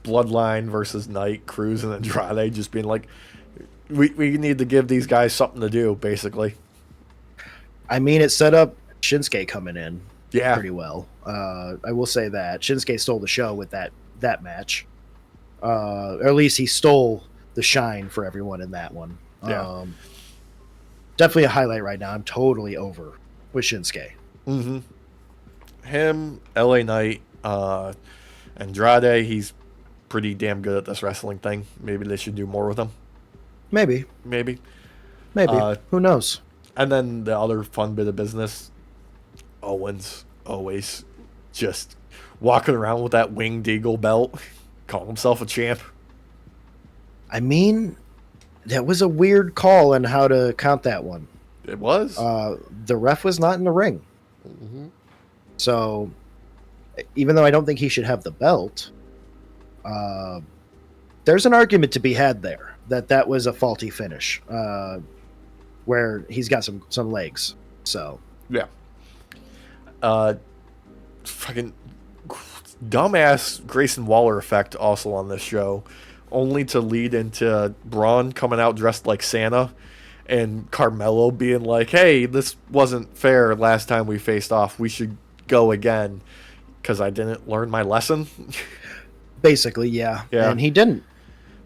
Bloodline versus Knight, Cruz, and Andrade just being like, we need to give these guys something to do, basically. I mean, it set up Shinsuke coming in Yeah. pretty well. I will say that Shinsuke stole the show with that match. Or at least he stole the shine for everyone in that one. Yeah. Definitely a highlight right now. I'm totally over with Shinsuke. Mm-hmm. Him, LA Knight, Andrade, he's pretty damn good at this wrestling thing. Maybe they should do more with him. Maybe. Maybe. Who knows? And then the other fun bit of business, Owens, always just walking around with that winged eagle belt, calling himself a champ. I mean, that was a weird call on how to count that one. It was. The ref was not in the ring. So, even though I don't think he should have the belt, there's an argument to be had there that was a faulty finish, where he's got some legs. So, Yeah. Fucking dumbass Grayson Waller effect also on this show, only to lead into Braun coming out dressed like Santa and Carmelo being like, hey, this wasn't fair last time we faced off. We should go again because I didn't learn my lesson. basically, yeah. Yeah. And he didn't.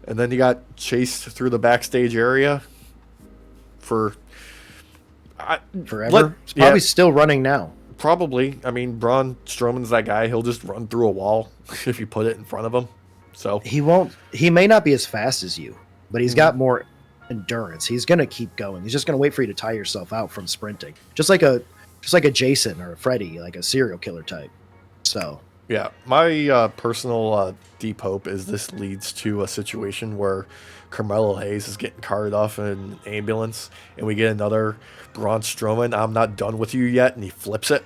And then he got chased through the backstage area for... Forever. It's probably still running now. Probably. I mean, Braun Strowman's that guy. He'll just run through a wall if you put it in front of him. So He may not be as fast as you, but he's got more endurance. He's gonna keep going. He's just gonna wait for you to tire yourself out from sprinting. Just like a Jason or a Freddy, like a serial killer type. So yeah, my personal deep hope is this leads to a situation where Carmelo Hayes is getting carted off in an ambulance, and we get another Braun Strowman, I'm not done with you yet, and he flips it.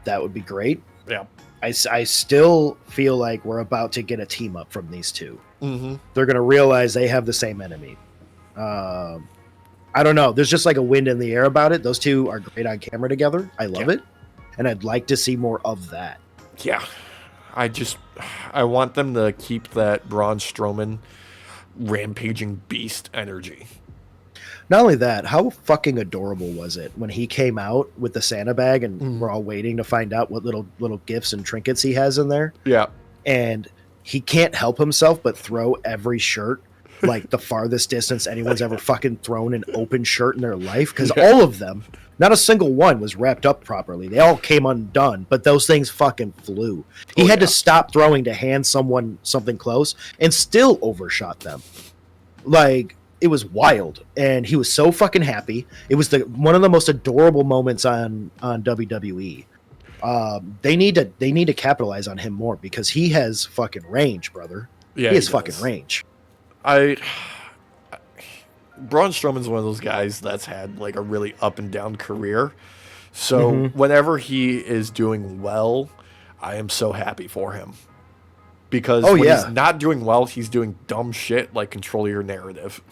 that would be great. Yeah. I still feel like we're about to get a team up from these two. Mm-hmm. They're gonna realize they have the same enemy. I don't know. There's just like a wind in the air about it. Those two are great on camera together. I love it, and I'd like to see more of that. Yeah. I want them to keep that Braun Strowman rampaging beast energy. Not only that, how fucking adorable was it when he came out with the Santa bag and we're all waiting to find out what little gifts and trinkets he has in there, Yeah. and he can't help himself but throw every shirt like the farthest distance anyone's ever fucking thrown an open shirt in their life, because all of them, not a single one was wrapped up properly. They all came undone, but those things fucking flew. He had to stop throwing to hand someone something close and still overshot them. Like, it was wild, and he was so fucking happy. It was one of the most adorable moments on WWE. They need to capitalize on him more, because he has fucking range, brother. Yeah, he has fucking range. Braun Strowman's one of those guys that's had like a really up and down career. So whenever he is doing well, I am so happy for him. Because when he's not doing well, he's doing dumb shit like control your narrative.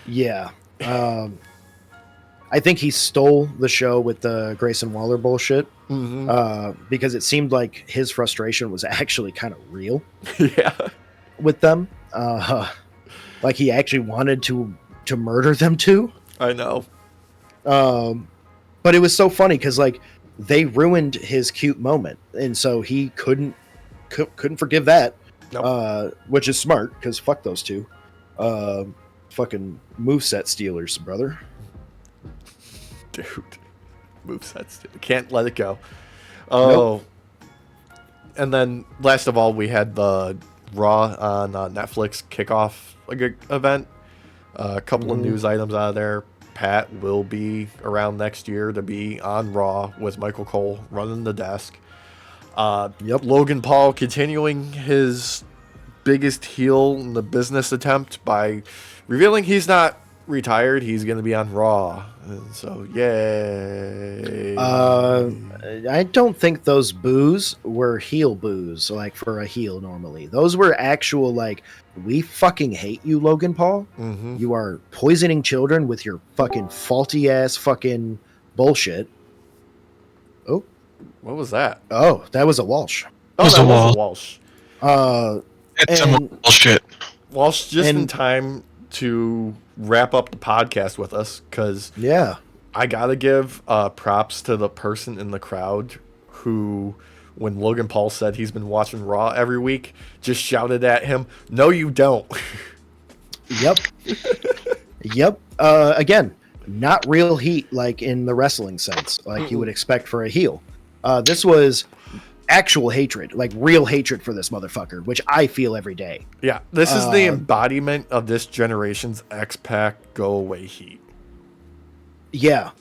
Yeah. I think he stole the show with the Grayson Waller bullshit. Because it seemed like his frustration was actually kind of real. Yeah. With them. Like he actually wanted to murder them too. I know. But it was so funny because like they ruined his cute moment, and so he couldn't forgive that. Nope. Which is smart, because fuck those two. Fucking moveset stealers, brother. Dude. Moveset stealers. Can't let it go. Oh. Nope. And then last of all, we had the Raw on Netflix kickoff event. A couple of news items out of there. Pat will be around next year to be on Raw with Michael Cole running the desk. Logan Paul continuing his biggest heel in the business attempt by revealing he's not retired. He's going to be on Raw. And so, yay. I don't think those boos were heel boos, like for a heel normally. Those were actual, like, we fucking hate you, Logan Paul. You are poisoning children with your fucking faulty ass fucking bullshit. Oh. What was that? Oh, that was a Walsh. Oh, that was a Walsh. It's some bullshit. Walsh just in time to wrap up the podcast with us, because I gotta give props to the person in the crowd who, when Logan Paul said he's been watching Raw every week, just shouted at him, "No, you don't." Yep. Again, not real heat like in the wrestling sense, like you would expect for a heel. This was actual hatred, like real hatred for this motherfucker, which I feel every day. Yeah, this is the embodiment of this generation's X-Pac go away heat. Yeah.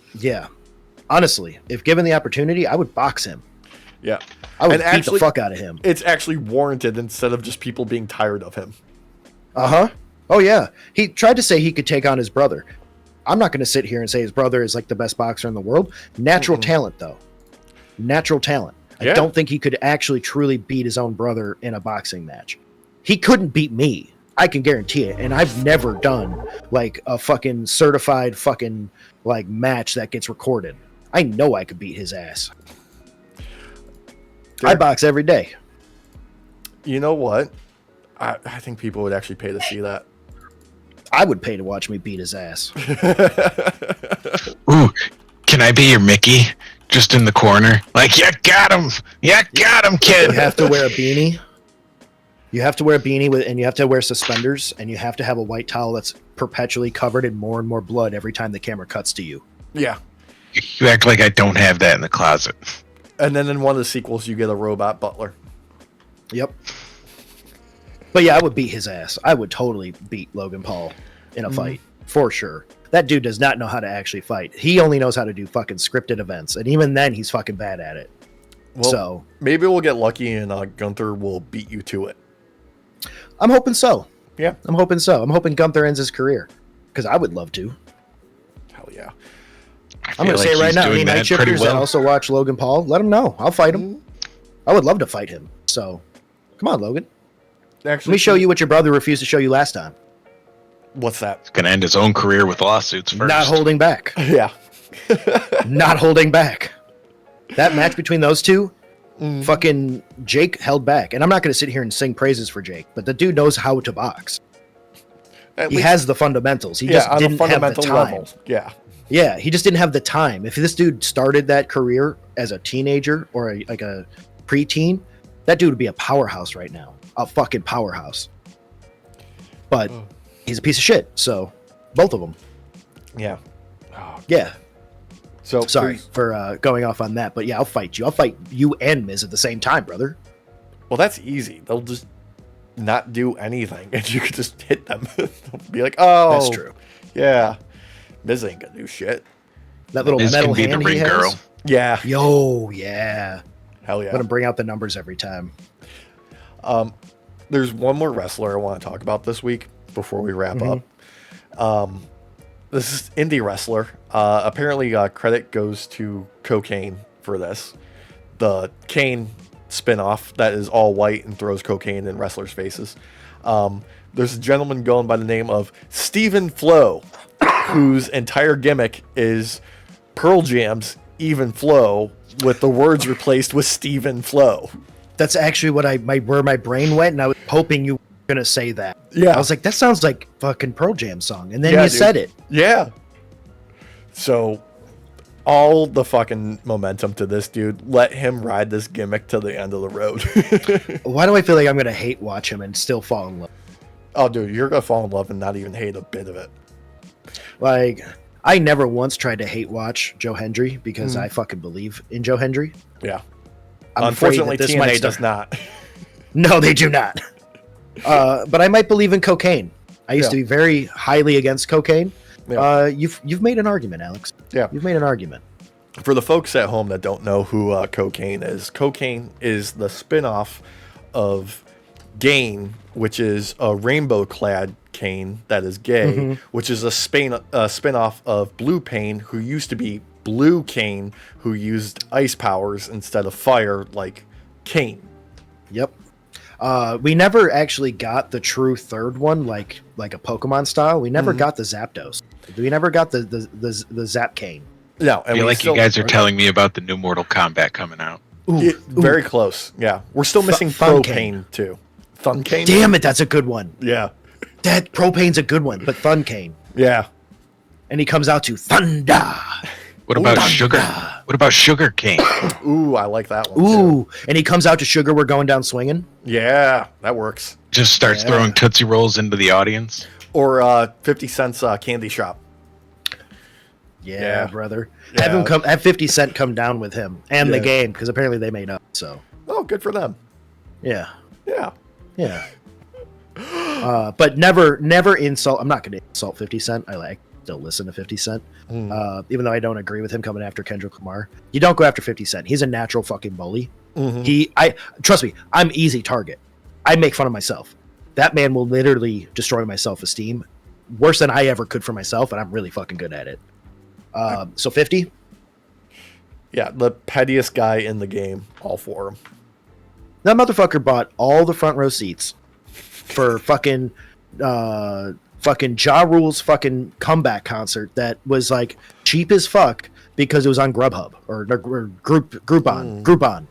Honestly, if given the opportunity, I would box him. Yeah. I would beat the fuck out of him. It's actually warranted instead of just people being tired of him. Oh, yeah. He tried to say he could take on his brother. I'm not going to sit here and say his brother is like the best boxer in the world. Natural talent, though. Natural talent. I don't think he could actually truly beat his own brother in a boxing match. He couldn't beat me. I can guarantee it. And I've never done like a fucking certified fucking like match that gets recorded. I know I could beat his ass. I box every day. You know what? I think people would actually pay to see that. I would pay to watch me beat his ass. Ooh, can I be your Mickey? Just in the corner. Like, you got him! You got him, kid! You have to wear a beanie. You have to wear a beanie and you have to wear suspenders, and you have to have a white towel that's perpetually covered in more and more blood every time the camera cuts to you. Yeah. You act like I don't have that in the closet. And then in one of the sequels, you get a robot butler. Yep. But yeah, I would beat his ass. I would totally beat Logan Paul in a fight. For sure. That dude does not know how to actually fight. He only knows how to do fucking scripted events. And even then, he's fucking bad at it. Well, so maybe we'll get lucky and Gunther will beat you to it. I'm hoping so. Yeah. I'm hoping so. I'm hoping Gunther ends his career. Because I would love to. Hell yeah. I'm going to say it right now. Any night shifters that also watch Logan Paul, let him know. I'll fight him. I would love to fight him. So, come on, Logan. Actually, let me show you what your brother refused to show you last time. What's that? He's going to end his own career with lawsuits first. Not holding back. Yeah. Not holding back. That match between those two, fucking Jake held back. And I'm not going to sit here and sing praises for Jake, but the dude knows how to box. He has the fundamentals. He just didn't have the time. Level. Yeah, he just didn't have the time. If this dude started that career as a teenager or like a preteen, that dude would be a powerhouse right now. A fucking powerhouse. but he's a piece of shit. So both of them. Yeah. Yeah. So Sorry there's- for going off on that, but yeah, I'll fight you. I'll fight you and Miz at the same time, brother. Well, that's easy. They'll just not do anything, and you could just hit them. They'll be like, "Oh, That's true. Yeah, Miz ain't gonna do shit." That little Miz metal can be the hand he ring has. girl. Yeah, Yo, yeah. hell I'm yeah. gonna bring out the numbers every time. There's one more wrestler I want to talk about this week before we wrap up. This is indie wrestler. Apparently, credit goes to Cocaine for this. The Kane spinoff that is all white and throws cocaine in wrestlers' faces. There's a gentleman going by the name of Stephen Flow, whose entire gimmick is Pearl Jam's Even Flow with the words replaced with Stephen Flow. That's actually what where my brain went, and I was hoping you were gonna say that. Yeah. I was like, that sounds like fucking Pearl Jam song, and then Yeah, you dude. said it. Yeah. So, all the fucking momentum to this dude. Let him ride this gimmick to the end of the road. Why do I feel like I'm gonna hate watch him and still fall in love? Oh, dude, you're gonna fall in love and not even hate a bit of it. Like, I never once tried to hate watch Joe Hendry because I fucking believe in Joe Hendry. Yeah. I'm afraid Unfortunately, that this might TNA start- does not. No, they do not. But I might believe in cocaine. I used Yeah. to be very highly against cocaine. Yeah. You've made an argument, Alex. Yeah. You've made an argument. For the folks at home that don't know who Cocaine is the spin-off of Gain, which is a rainbow-clad Kane that is gay, which is a spin-off of Blue Pain, who used to be Blue Kane, who used ice powers instead of fire, like Kane. Yep. We never actually got the true third one, like a Pokemon style. We never got the Zapdos. We never got the Zap Cane. No, I and feel we like still, you guys are telling me about the new Mortal Kombat coming out. very close. Yeah, we're still missing Thun Propane too. Thun Cane. Damn it, that's a good one. Yeah, That Propane's a good one, but Thun Cane. yeah. And he comes out to Thunder. What about Thunder. Sugar? What about Sugar Cane? Ooh, I like that one. Too. Ooh, and he comes out to Sugar, we're going down swinging. Yeah, that works. Just starts Yeah. throwing Tootsie Rolls into the audience. Or 50 cents candy shop. Yeah, Yeah. brother. Yeah. Have 50 Cent come down with him and the Yeah. game, because apparently they made up. So Oh, good for them. yeah. Yeah. Yeah. But never insult. I'm not going to insult 50 Cent. I still listen to 50 Cent, even though I don't agree with him coming after Kendrick Lamar. You don't go after 50 Cent. He's a natural fucking bully. Trust me, I'm easy target. I make fun of myself. That man will literally destroy my self-esteem worse than I ever could for myself, and I'm really fucking good at it. So 50. Yeah, the pettiest guy in the game, all for him. That motherfucker bought all the front row seats for fucking Ja Rule's fucking comeback concert that was like cheap as fuck because it was on Grubhub or Groupon.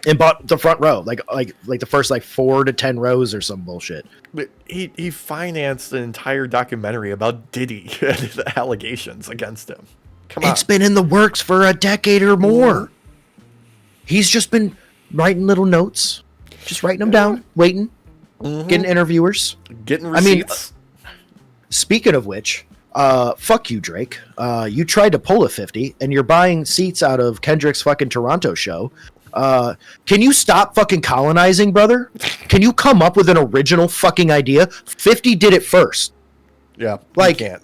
And bought the front row, like the first 4 to 10 rows or some bullshit. But he financed an entire documentary about Diddy and the allegations against him. Come on. It's been in the works for a decade or more. He's just been writing little notes, just writing them down, waiting, getting interviewers. Getting I mean, receipts. Speaking of which, fuck you, Drake. You tried to pull a 50, and you're buying seats out of Kendrick's fucking Toronto show. Can you stop fucking colonizing, brother? Can you come up with an original fucking idea? 50 did it first. Yeah, like- you can't.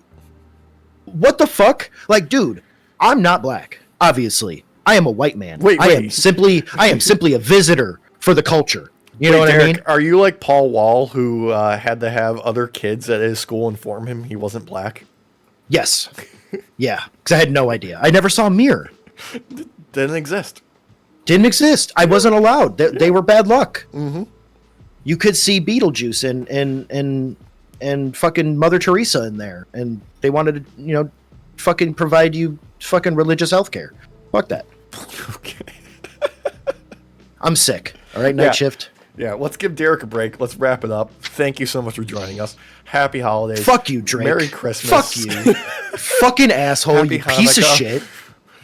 What the fuck? Like, dude, I'm not black. Obviously, I am a white man. Wait, I am wait. simply a visitor for the culture. You know Wait, what I Derek, mean? Are you like Paul Wall, who had to have other kids at his school inform him he wasn't black? Yes. Yeah, because I had no idea. I never saw a mirror. Didn't exist. Didn't exist. I wasn't allowed. They were bad luck. Mm-hmm. You could see Beetlejuice and fucking Mother Teresa in there, and they wanted to, fucking provide you fucking religious health care. Fuck that. Okay. I'm sick. All right, night Yeah. shift. Yeah, let's give Derek a break. Let's wrap it up. Thank you so much for joining us. Happy holidays. Fuck you, Drake. Merry Christmas. Fuck you. Fucking asshole, Happy you piece of Hanukkah. shit.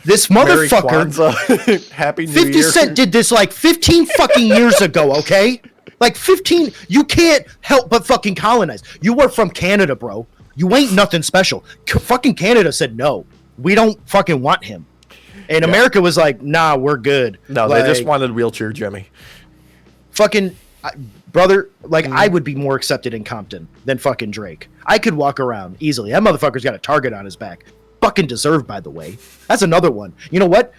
This Merry motherfucker. Kwanzaa. Happy New 50 Year. Cent did this 15 fucking years ago, okay? Like 15, you can't help but fucking colonize. You were from Canada, bro. You ain't nothing special. Fucking Canada said no. We don't fucking want him. And America was like, nah, we're good. No, like, they just wanted wheelchair Jimmy. Fucking brother, like I would be more accepted in Compton than fucking Drake. I could walk around easily. That motherfucker's got a target on his back. Fucking deserved, by the way. That's another one. You know what?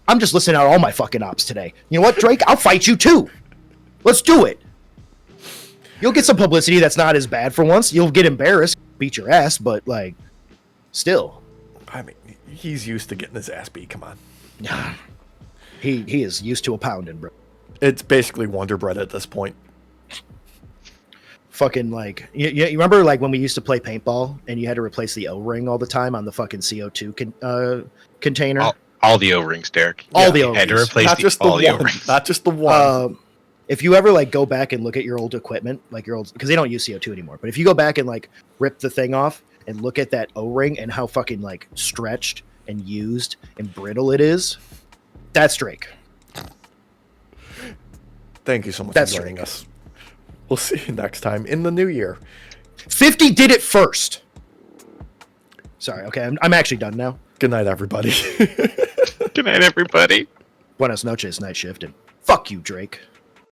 I'm just listening out all my fucking ops today. You know what, Drake? I'll fight you too. Let's do it. You'll get some publicity that's not as bad for once. You'll get embarrassed, beat your ass, but like, still. I mean, he's used to getting his ass beat. Come on. He is used to a pounding, bro. It's basically Wonder Bread at this point. Fucking like, you remember like when we used to play paintball and you had to replace the O-ring all the time on the fucking CO2 container? All the O-rings, Derek. All the You had to O-rings. replace Not just the all the one. O-rings. Not just the one. If you ever like go back and look at your old equipment, like your old, because they don't use CO2 anymore, but if you go back and like rip the thing off and look at that O-ring and how fucking like stretched and used and brittle it is, that's Drake. Thank you so much That's for joining Drake. us. We'll see you next time in the new year. 50 did it first. Sorry, okay, I'm actually done now. Good night, everybody. Good night, everybody. Buenas noches, night shift, and fuck you, Drake.